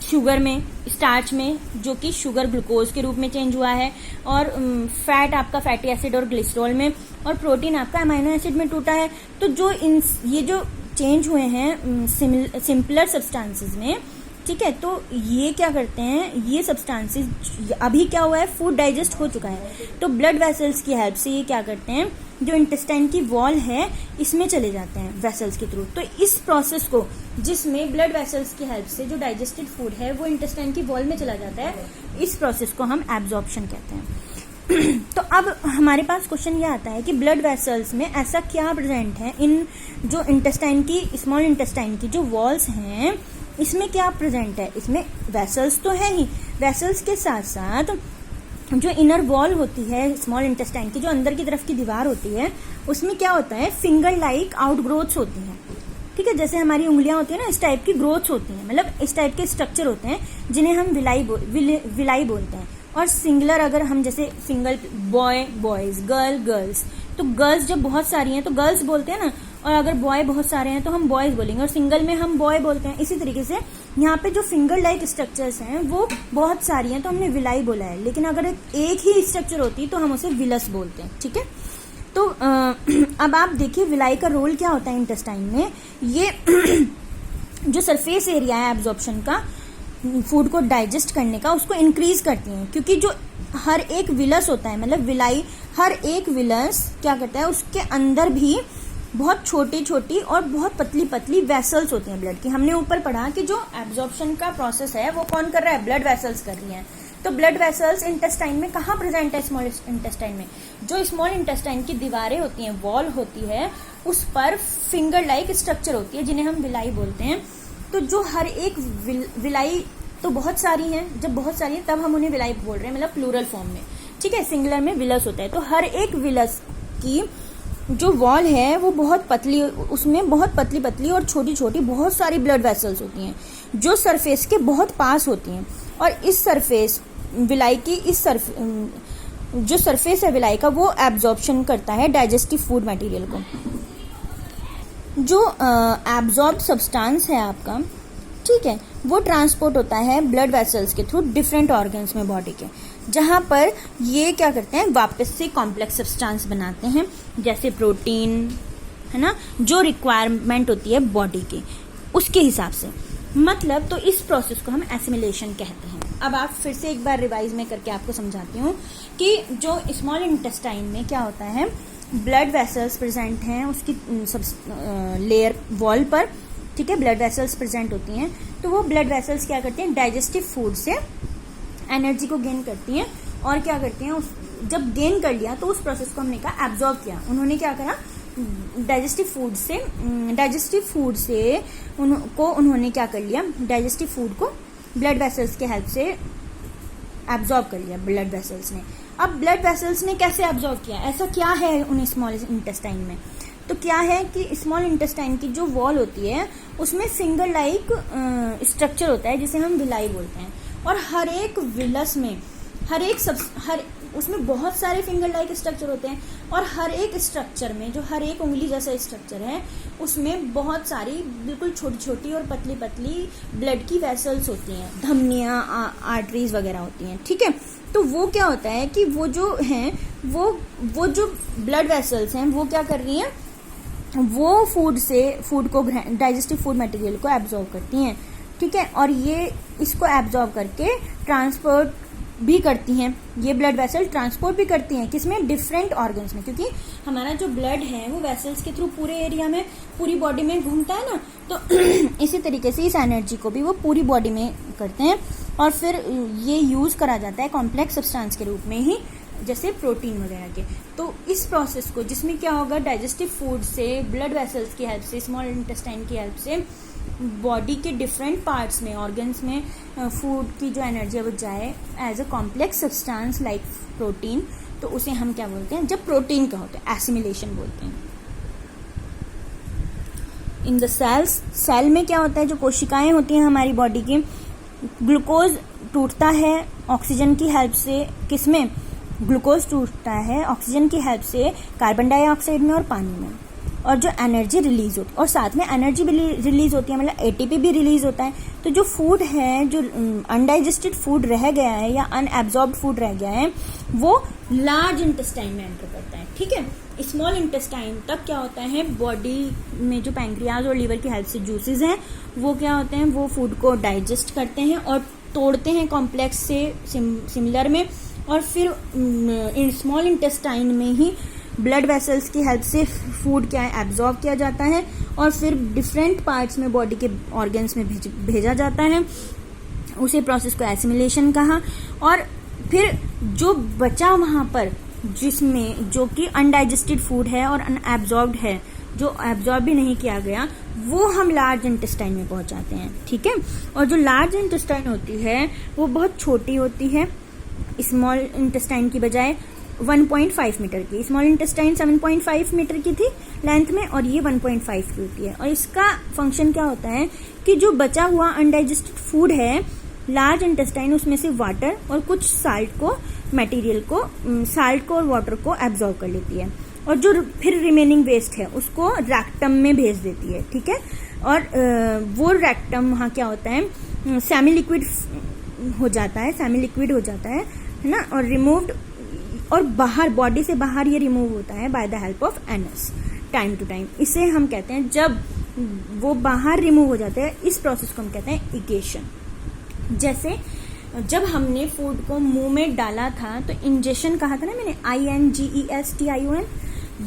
शुगर में, स्टार्च में, जो कि शुगर ग्लूकोज के रूप में चेंज हुआ है, और फैट आपका फैटी एसिड और ग्लिसरॉल में, और प्रोटीन आपका अमाइनो एसिड में टूटा है। तो जो ये जो चेंज हुए हैं सिंपलर सब्सटेंसेस में, ठीक है, तो ये क्या करते हैं, ये सब्सटेंसेस अभी क्या हुआ है, फूड डाइजेस्ट हो चुका है, तो ब्लड वेसल्स की हेल्प से ये क्या करते हैं, जो इंटेस्टाइन की वॉल है इसमें चले जाते हैं वेसल्स के थ्रू। तो इस प्रोसेस को, जिसमें ब्लड वेसल्स की हेल्प से जो डाइजेस्टेड फूड है वो इंटेस्टाइन की वॉल में चला जाता है, इस प्रोसेस को हम एब्जॉर्प्शन कहते हैं। तो अब हमारे पास क्वेश्चन ये आता है कि ब्लड वेसल्स में ऐसा क्या प्रेजेंट है, इन जो इंटेस्टाइन की, स्मॉल इंटेस्टाइन की जो वॉल्स हैं, इसमें क्या प्रेजेंट है? इसमें वेसल्स तो है ही, वेसल्स के साथ साथ जो इनर वॉल होती है स्मॉल इंटेस्टाइन की, जो अंदर की तरफ की दीवार होती है, उसमें क्या होता है, फिंगर लाइक आउटग्रोथ्स होती हैं। ठीक है, जैसे हमारी उंगलियां होती है ना, इस टाइप की ग्रोथ्स होती हैं, मतलब इस टाइप के स्ट्रक्चर होते हैं, जिन्हें हम विलाई बोलते हैं। और सिंगुलर अगर हम जैसे single boy boys, girl girls, तो गर्ल्स जब बहुत सारी हैं तो गर्ल्स बोलते हैं ना, और अगर बॉय बहुत सारे हैं तो हम बॉयज बोलेंगे, और सिंगल में हम बॉय बोलते हैं। इसी तरीके से यहाँ पे जो फिंगर लाइक स्ट्रक्चर्स हैं वो बहुत सारी हैं, तो हमने विलाई बोला है, लेकिन अगर एक ही स्ट्रक्चर होती तो हम उसे विलस बोलते हैं। ठीक है, तो अब आप देखिए विलाई का रोल क्या होता है इंटेस्टाइन में। ये जो सरफेस एरिया है एब्जॉर्प्शन का, फूड को डाइजेस्ट करने का, उसको इंक्रीज करती हैं, क्योंकि जो हर एक विलस होता है, मतलब विलाई, हर एक विलस क्या करता है, उसके अंदर भी बहुत छोटी छोटी और बहुत पतली पतली वेसल्स होती हैं ब्लड की। हमने ऊपर पढ़ा कि जो एब्जॉर्प्शन का प्रोसेस है वो कौन कर रहा है, ब्लड वेसल्स कर रही हैं। तो ब्लड वेसल्स इंटेस्टाइन में कहाँ प्रेजेंट है, स्मॉल इंटेस्टाइन में। जो स्मॉल इंटेस्टाइन की दीवारें होती हैं, वॉल होती है, उस पर फिंगर लाइक स्ट्रक्चर होती है, जिन्हें हम विलाई बोलते हैं। तो जो हर एक विलाई तो बहुत सारी हैं, जब बहुत सारी हैं तब हम उन्हें विलाई बोल रहे हैं, मतलब प्लूरल फॉर्म में। ठीक है, सिंगुलर में विलस होता है। तो हर एक विलस की जो वॉल है वो बहुत पतली, उसमें बहुत पतली पतली और छोटी छोटी बहुत सारी ब्लड वेसल्स होती हैं, जो सरफेस के बहुत पास होती हैं। और इस सरफेस विलाई की, जो सरफेस है विलाई का, वो एब्जॉर्प्शन करता है डाइजेस्टिव फूड मटेरियल को। जो एब्जॉर्ब सब्सटेंस है आपका, ठीक है, वो ट्रांसपोर्ट होता है ब्लड वेसल्स के थ्रू डिफरेंट ऑर्गन्स में बॉडी के, जहां पर ये क्या करते हैं, वापस से कॉम्प्लेक्स सब्सटेंस बनाते हैं, जैसे प्रोटीन, है ना, जो रिक्वायरमेंट होती है बॉडी की उसके हिसाब से। मतलब तो इस प्रोसेस को हम एसिमिलेशन कहते हैं। अब आप फिर से एक बार रिवाइज में करके आपको समझाती हूँ कि जो स्मॉल इंटेस्टाइन में क्या होता है, ब्लड वेसल्स प्रेजेंट हैं उसकी लेयर वॉल पर। ठीक है, ब्लड वेसल्स प्रेजेंट होती हैं, तो वो ब्लड वेसल्स क्या करती हैं, डाइजेस्टिव फूड से एनर्जी को गेन करती हैं, और क्या करती हैं, जब गेन कर लिया तो उस प्रोसेस को हमने कहा एब्जॉर्ब किया। उन्होंने क्या करा, डाइजेस्टिव फूड से उन्होंने क्या कर लिया, डाइजेस्टिव फूड को ब्लड वेसल्स के हेल्प से एब्जॉर्ब कर लिया ब्लड वेसल्स ने। अब ब्लड वेसल्स ने कैसे एब्जॉर्ब किया, ऐसा क्या है उन स्मॉल इंटेस्टाइन में? तो क्या है कि स्मॉल इंटेस्टाइन की जो वॉल होती है उसमें फिंगर लाइक स्ट्रक्चर होता है, जिसे हम विलाई बोलते हैं, और हर एक विलस में, हर उसमें बहुत सारे फिंगर लाइक स्ट्रक्चर होते हैं, और हर एक स्ट्रक्चर में, जो हर एक उंगली जैसा स्ट्रक्चर है, उसमें बहुत सारी बिल्कुल छोटी छोटी और पतली पतली ब्लड की वेसल्स होती हैं, धमनियाँ, आर्टरीज वगैरह होती हैं, ठीक है। तो वो क्या होता है कि वो जो हैं वो जो ब्लड वेसल्स हैं वो क्या कर रही हैं, वो फूड को, डाइजेस्टिव फूड मटेरियल को एब्जॉर्ब करती हैं, ठीक है। और ये इसको एब्जॉर्ब करके ट्रांसपोर्ट भी करती हैं, ये ब्लड वेसल ट्रांसपोर्ट भी करती हैं, किसमें, डिफरेंट ऑर्गन्स में, क्योंकि हमारा जो ब्लड है वो वेसल्स के थ्रू पूरे एरिया में, पूरी बॉडी में घूमता है ना, तो इसी तरीके से इस एनर्जी को भी वो पूरी बॉडी में करते हैं, और फिर ये यूज करा जाता है कॉम्प्लेक्स सब्सटेंस के रूप में ही, जैसे प्रोटीन वगैरह के। तो इस प्रोसेस को, जिसमें क्या होगा, डाइजेस्टिव फूड से, ब्लड वेसल्स की हेल्प से, स्मॉल इंटेस्टाइन की हेल्प से बॉडी के डिफरेंट पार्ट्स में, ऑर्गन्स में फूड की जो एनर्जी है वो जाए as a complex substance like protein, तो उसे हम क्या बोलते हैं, जब प्रोटीन का होता है एसिमिलेशन बोलते हैं। इन द सेल्स, सेल में क्या होता है, जो कोशिकाएं होती हैं हमारी बॉडी की, ग्लूकोज टूटता है ऑक्सीजन की हेल्प से, किसमें, ग्लूकोज टूटता है ऑक्सीजन की हेल्प से कार्बन डाइऑक्साइड में और पानी में, और जो एनर्जी रिलीज होती है, और साथ में एनर्जी भी रिलीज होती है, मतलब एटीपी भी रिलीज होता है। तो जो फूड है, जो अनडाइजेस्टेड फूड रह गया है या अनएब्जॉर्ब्ड फूड रह गया है, वो लार्ज इंटेस्टाइन में एंटर करता है, ठीक है। स्मॉल इंटेस्टाइन तक क्या होता है, बॉडी में जो पैंक्रियाज और लीवर की हेल्प से जूसेस हैं वो क्या होते हैं, वो फूड को डाइजेस्ट करते हैं और तोड़ते हैं कॉम्प्लेक्स से सिमिलर में, और फिर स्मॉल इंटेस्टाइन में ही ब्लड वेसल्स की हेल्प से फूड क्या है, एब्जॉर्ब किया जाता है, और फिर डिफरेंट पार्ट्स में बॉडी के ऑर्गन्स में भेजा जाता है। उसी प्रोसेस को एसिमिलेशन कहा। और फिर जो बचा वहां पर, जिसमें जो कि अनडाइजेस्टेड फूड है और अनएब्जॉर्ब्ड है, जो एब्जॉर्ब भी नहीं किया गया, वो हम लार्ज इंटेस्टाइन में पहुंचाते हैं, ठीक है। और जो लार्ज इंटेस्टाइन होती है वो बहुत छोटी होती है स्मॉल इंटेस्टाइन की बजाय, 1.5 मीटर की। स्मॉल इंटेस्टाइन 7.5 मीटर की थी लेंथ में, और ये 1.5 की होती है। और इसका फंक्शन क्या होता है कि जो बचा हुआ अनडाइजेस्टेड फूड है, लार्ज इंटेस्टाइन उसमें से वाटर और कुछ साल्ट को, मटेरियल को, साल्ट को और वाटर को एब्जॉर्ब कर लेती है, और जो फिर रिमेनिंग वेस्ट है उसको रेक्टम में भेज देती है, ठीक है। और वो रेक्टम वहाँ क्या होता है, सेमी लिक्विड हो जाता है, सेमी लिक्विड हो जाता है ना, और रिमूव्ड, और बाहर, बॉडी से बाहर ये रिमूव होता है by the help of anus, time to time. इसे हम कहते हैं, जब वो बाहर रिमूव हो जाते हैं, इस प्रोसेस को हम कहते हैं इगेशन। जैसे जब हमने फूड को मुंह में डाला था तो इंजेशन कहा था ना मैंने, INGESTION।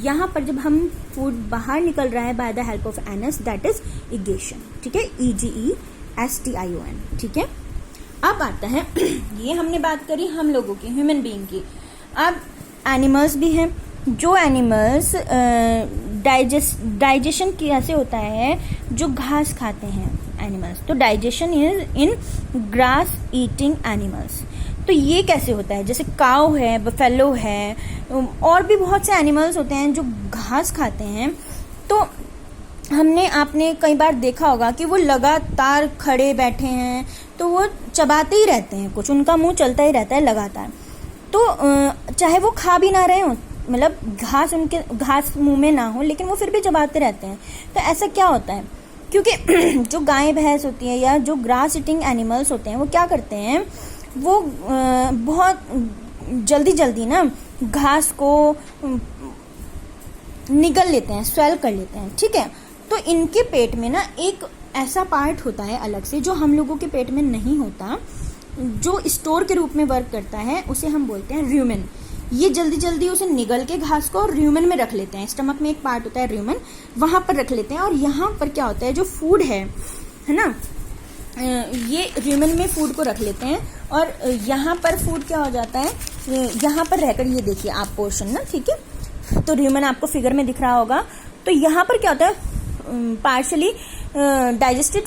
यहाँ पर जब हम फूड बाहर निकल रहा है by the help of anus, that is egestion, ठीक है, EGESTION, ठीक है। अब आता है ये हमने बात करी हम लोगों की, ह्यूमन बीइंग की। अब एनिमल्स भी हैं। जो एनिमल्स डाइजेशन कैसे होता है, जो घास खाते हैं एनिमल्स, तो digestion is in grass eating animals. तो ये कैसे होता है, जैसे काऊ है, बफेलो है, और भी बहुत से एनिमल्स होते हैं जो घास खाते हैं। तो आपने कई बार देखा होगा कि वो लगातार खड़े बैठे हैं, तो वो चबाते ही रहते हैं, कुछ उनका मुंह चलता ही रहता है लगातार। तो चाहे वो खा भी ना रहे हो, मतलब घास मुंह में ना हो, लेकिन वो फिर भी चबाते रहते हैं। तो ऐसा क्या होता है, क्योंकि जो गाय भैंस होती है या जो ग्रास ईटिंग एनिमल्स होते हैं, वो क्या करते हैं, वो बहुत जल्दी ना घास को निगल लेते हैं, स्वेल कर लेते हैं, ठीक है। तो इनके पेट में ना एक ऐसा पार्ट होता है अलग से, जो हम लोगों के पेट में नहीं होता, जो स्टोर के रूप में वर्क करता है, उसे हम बोलते हैं र्यूमेन। ये जल्दी उसे निगल के घास को र्यूमेन में रख लेते हैं। स्टमक में एक पार्ट होता है र्यूमेन, वहां पर रख लेते हैं। और यहाँ पर क्या होता है, जो फूड है ना, ये र्यूमेन में फूड को रख लेते हैं, और यहाँ पर फूड क्या हो जाता है, यहाँ पर रहकर, ये देखिए आप पोर्शन ना, ठीक है, तो र्यूमेन आपको फिगर में दिख रहा होगा। तो यहाँ पर क्या होता है, पार्शली डाइजेस्टेड,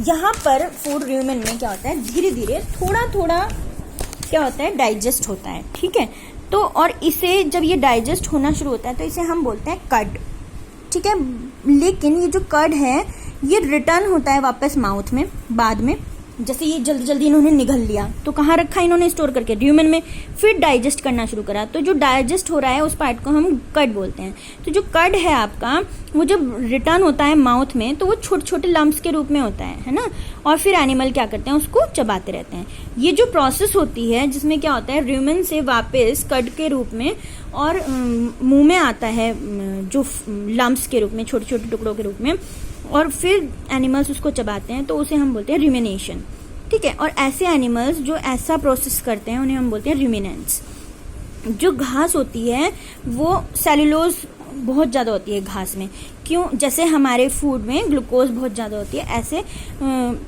यहाँ पर फूड र्यूमेन में क्या होता है, धीरे धीरे थोड़ा क्या होता है, डाइजेस्ट होता है, ठीक है। तो और इसे जब ये डाइजेस्ट होना शुरू होता है तो इसे हम बोलते हैं कर्ड, ठीक है। लेकिन ये जो कर्ड है ये रिटर्न होता है वापस माउथ में बाद में, जैसे ये जल्दी जल्दी इन्होंने निगल लिया तो कहाँ रखा इन्होंने स्टोर करके, र्यूमेन में। फिर डाइजेस्ट करना शुरू करा, तो जो डाइजेस्ट हो रहा है उस पार्ट को हम कड बोलते हैं। तो जो कड है आपका, वो जब रिटर्न होता है माउथ में तो वो छोटे छोटे लम्प्स के रूप में होता है ना। और फिर एनिमल क्या करते हैं, उसको चबाते रहते हैं। ये जो प्रोसेस होती है जिसमें क्या होता है, र्यूमेन से वापस कड के रूप में और मुंह में आता है जो लम्प्स के रूप में, छोटे छोटे टुकड़ों के रूप में, और फिर एनिमल्स उसको चबाते हैं, तो उसे हम बोलते हैं रूमिनेशन। ठीक है। और ऐसे एनिमल्स जो ऐसा प्रोसेस करते हैं उन्हें हम बोलते हैं रूमिनेंट्स। जो घास होती है वो सेलुलोज बहुत ज़्यादा होती है घास में। क्यों? जैसे हमारे फूड में ग्लूकोज बहुत ज़्यादा होती है,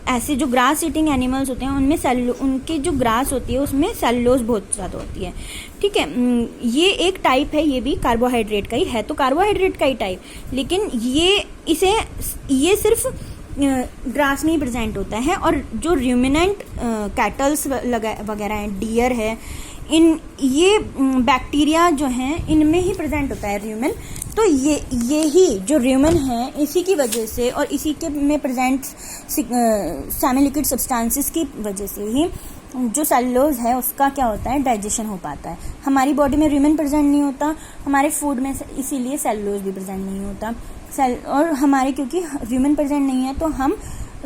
ऐसे जो ग्रास ईटिंग एनिमल्स होते हैं उनमें उनकी जो ग्रास होती है उसमें सेलुलोज बहुत ज़्यादा होती है। ठीक है। ये एक टाइप है, ये भी कार्बोहाइड्रेट का ही है, तो कार्बोहाइड्रेट का ही टाइप, लेकिन ये सिर्फ ग्रास में ही प्रेजेंट होता है। और जो रूमिनेंट कैटल्स वगैरह हैं, डियर है, ये बैक्टीरिया जो हैं इनमें ही प्रेजेंट होता है र्यूमेन। तो ये ही जो र्यूमेन है, इसी की वजह से और इसी के में प्रेजेंट सेमी लिक्विड सब्सटेंसेस की वजह से ही जो सेलुलोज है उसका क्या होता है, डाइजेशन हो पाता है। हमारी बॉडी में र्यूमेन प्रेजेंट नहीं होता, हमारे फूड में इसीलिए सेलुलोज भी प्रेजेंट नहीं होता। और हमारे क्योंकि र्यूमेन प्रेजेंट नहीं है तो हम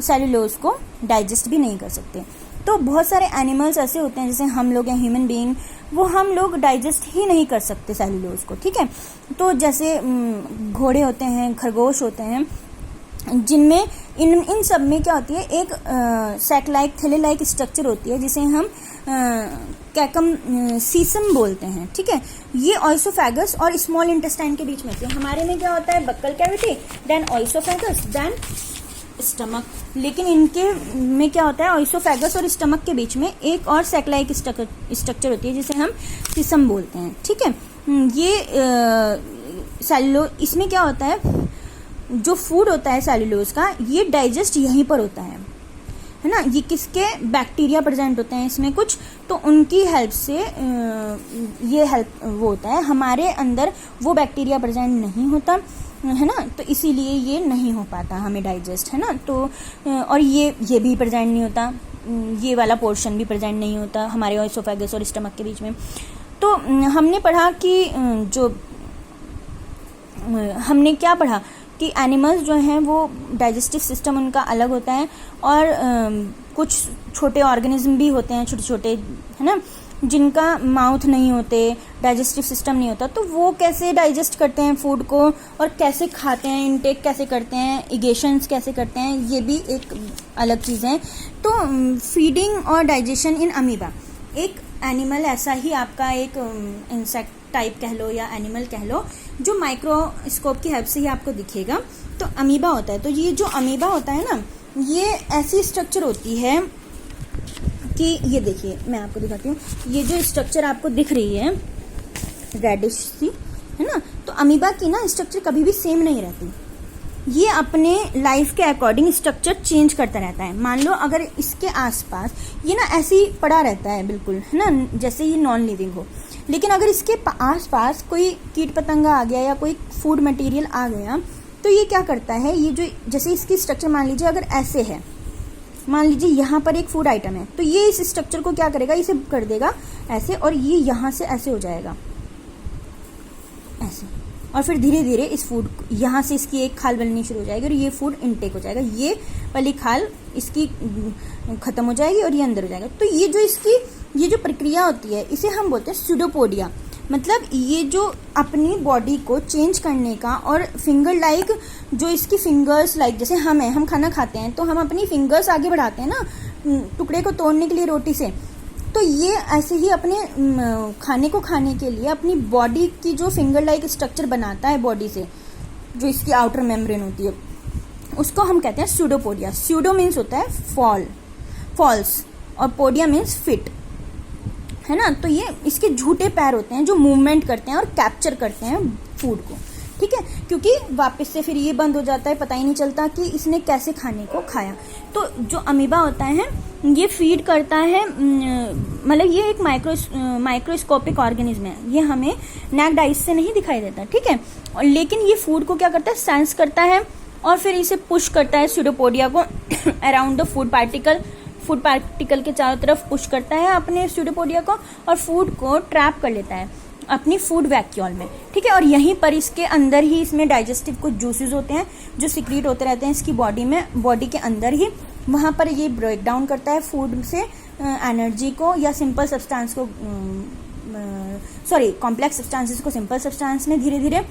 सेलुलोज को डाइजेस्ट भी नहीं कर सकते। तो बहुत सारे एनिमल्स ऐसे होते हैं, जैसे हम लोग हैं ह्यूमन बीइंग, वो हम लोग डाइजेस्ट ही नहीं कर सकते सेलुलोज को। ठीक है। तो जैसे घोड़े होते हैं, खरगोश होते हैं, जिनमें इन सब में क्या होती है, एक सैक लाइक थैले लाइक स्ट्रक्चर होती है जिसे हम कैकम सीसम बोलते हैं। ठीक है। ये ऑइसोफेगस और स्मॉल इंटेस्टाइन के बीच में होती है। हमारे में क्या होता है, buccal cavity, then oesophagus, then stomach. लेकिन इनके में क्या होता है, ऑइसोफेगस और स्टमक के बीच में एक और सैकलाइक स्ट्रक्चर होती है जिसे हम सीसम बोलते हैं। ठीक है। ये सेलुलोज, इसमें क्या होता है, जो फूड होता है सेलुलोज का, ये डाइजेस्ट यहीं पर होता है ना। ये किसके, बैक्टीरिया प्रेजेंट होते हैं इसमें कुछ, तो उनकी हेल्प से ये हेल्प वो होता है। हमारे अंदर वो बैक्टीरिया प्रेजेंट नहीं होता है ना, तो इसीलिए ये नहीं हो पाता हमें डाइजेस्ट, है ना। तो और ये भी प्रेजेंट नहीं होता, ये वाला पोर्शन भी प्रेजेंट नहीं होता हमारे ऑइसोफेगस और स्टमक के बीच में। तो हमने पढ़ा कि हमने क्या पढ़ा कि एनिमल्स जो हैं वो डाइजेस्टिव सिस्टम उनका अलग होता है, और कुछ छोटे ऑर्गेनिज्म भी होते हैं, छोटे छोटे, है ना, जिनका माउथ नहीं होते, डाइजेस्टिव सिस्टम नहीं होता। तो वो कैसे डाइजेस्ट करते हैं फूड को, और कैसे खाते हैं, इनटेक कैसे करते हैं, इगेशंस कैसे करते हैं, ये भी एक अलग चीज़ है। तो फीडिंग और डाइजेशन इन अमीबा, एक एनिमल ऐसा ही आपका एक इंसेक्ट टाइप कह लो या एनिमल कह लो, जो माइक्रोस्कोप की हेल्प से ही आपको दिखेगा। तो अमीबा होता है। तो ये जो अमीबा होता है ना, ये ऐसी स्ट्रक्चर होती है कि ये देखिए, मैं आपको दिखाती हूँ, ये जो स्ट्रक्चर आपको दिख रही है रेडिश सी, है ना, तो अमीबा की ना स्ट्रक्चर कभी भी सेम नहीं रहती। ये अपने लाइफ के अकॉर्डिंग स्ट्रक्चर चेंज करता रहता है। मान लो अगर इसके आसपास ये ना ऐसे ही पड़ा रहता है बिल्कुल, है ना, जैसे ये नॉन लिविंग हो, लेकिन अगर इसके आसपास कोई कीट पतंगा आ गया या कोई फूड मटेरियल आ गया, तो ये क्या करता है, ये जो जैसे इसकी स्ट्रक्चर मान लीजिए अगर ऐसे है, मान लीजिए यहाँ पर एक फूड आइटम है, तो ये इस स्ट्रक्चर को क्या करेगा, इसे कर देगा ऐसे, और ये यहाँ से ऐसे हो जाएगा ऐसे, और फिर धीरे धीरे इस फूड यहाँ से इसकी एक खाल बननी शुरू हो जाएगी और ये फूड इनटेक हो जाएगा। ये वाली खाल इसकी खत्म हो जाएगी और ये अंदर हो जाएगा। तो ये जो प्रक्रिया होती है इसे हम बोलते हैं स्यूडोपोडिया। मतलब ये जो अपनी बॉडी को चेंज करने का, और फिंगर लाइक, जो इसकी फिंगर्स लाइक, जैसे हम खाना खाते हैं तो हम अपनी फिंगर्स आगे बढ़ाते हैं ना टुकड़े को तोड़ने के लिए रोटी से, तो ये ऐसे ही अपने खाने को खाने के लिए अपनी बॉडी की जो फिंगर लाइक स्ट्रक्चर बनाता है बॉडी से, जो इसकी आउटर मेम्ब्रेन होती है, उसको हम कहते हैं स्यूडोपोडिया। स्यूडो मीन्स होता है फॉल्स, और पोडिया मीन्स फिट, है ना। तो ये इसके झूठे पैर होते हैं जो मूवमेंट करते हैं और कैप्चर करते हैं फूड को, ठीक है, क्योंकि वापस से फिर ये बंद हो जाता है, पता ही नहीं चलता कि इसने कैसे खाने को खाया। तो जो अमीबा होता है ये फीड करता है, मतलब ये एक माइक्रोस्कोपिक ऑर्गेनिज्म है, ये हमें नेक्ड आइज से नहीं दिखाई देता, ठीक है, और लेकिन ये फूड को क्या करता है, सेंस करता है और फिर इसे पुश करता है स्यूडोपोडिया को around the food particle, food particle के चारों तरफ पुश करता है अपने स्यूडोपोडिया को और फूड को ट्रैप कर लेता है अपनी फूड वैक्यूल में, ठीक है। और यहीं पर इसके अंदर ही इसमें डाइजेस्टिव कुछ जूसेस होते हैं जो सिक्रीट होते रहते हैं इसकी बॉडी में, बॉडी के अंदर ही। वहाँ पर ये ब्रेक डाउन करता है फूड से एनर्जी को या सिंपल सब्सटेंस को, कॉम्प्लेक्स सब्सटेंसेस को सिंपल सब्सटेंस में धीरे धीरे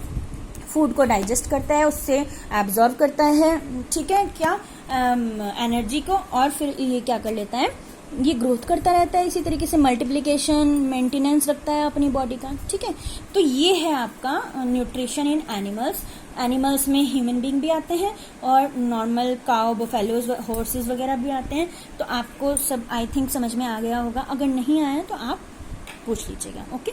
फूड को डाइजेस्ट करता है, उससे एब्जॉर्ब करता है, ठीक है, क्या एनर्जी को, और फिर ये क्या कर लेता है, ये ग्रोथ करता रहता है इसी तरीके से, मल्टीप्लिकेशन मेंटेनेंस रखता है अपनी बॉडी का, ठीक है। तो ये है आपका न्यूट्रिशन इन एनिमल्स। एनिमल्स में ह्यूमन बीइंग भी आते हैं और नॉर्मल काउ, बफेलोज, हॉर्सेस वगैरह भी आते हैं। तो आपको सब आई थिंक समझ में आ गया होगा, अगर नहीं आया तो आप पूछ लीजिएगा, ओके।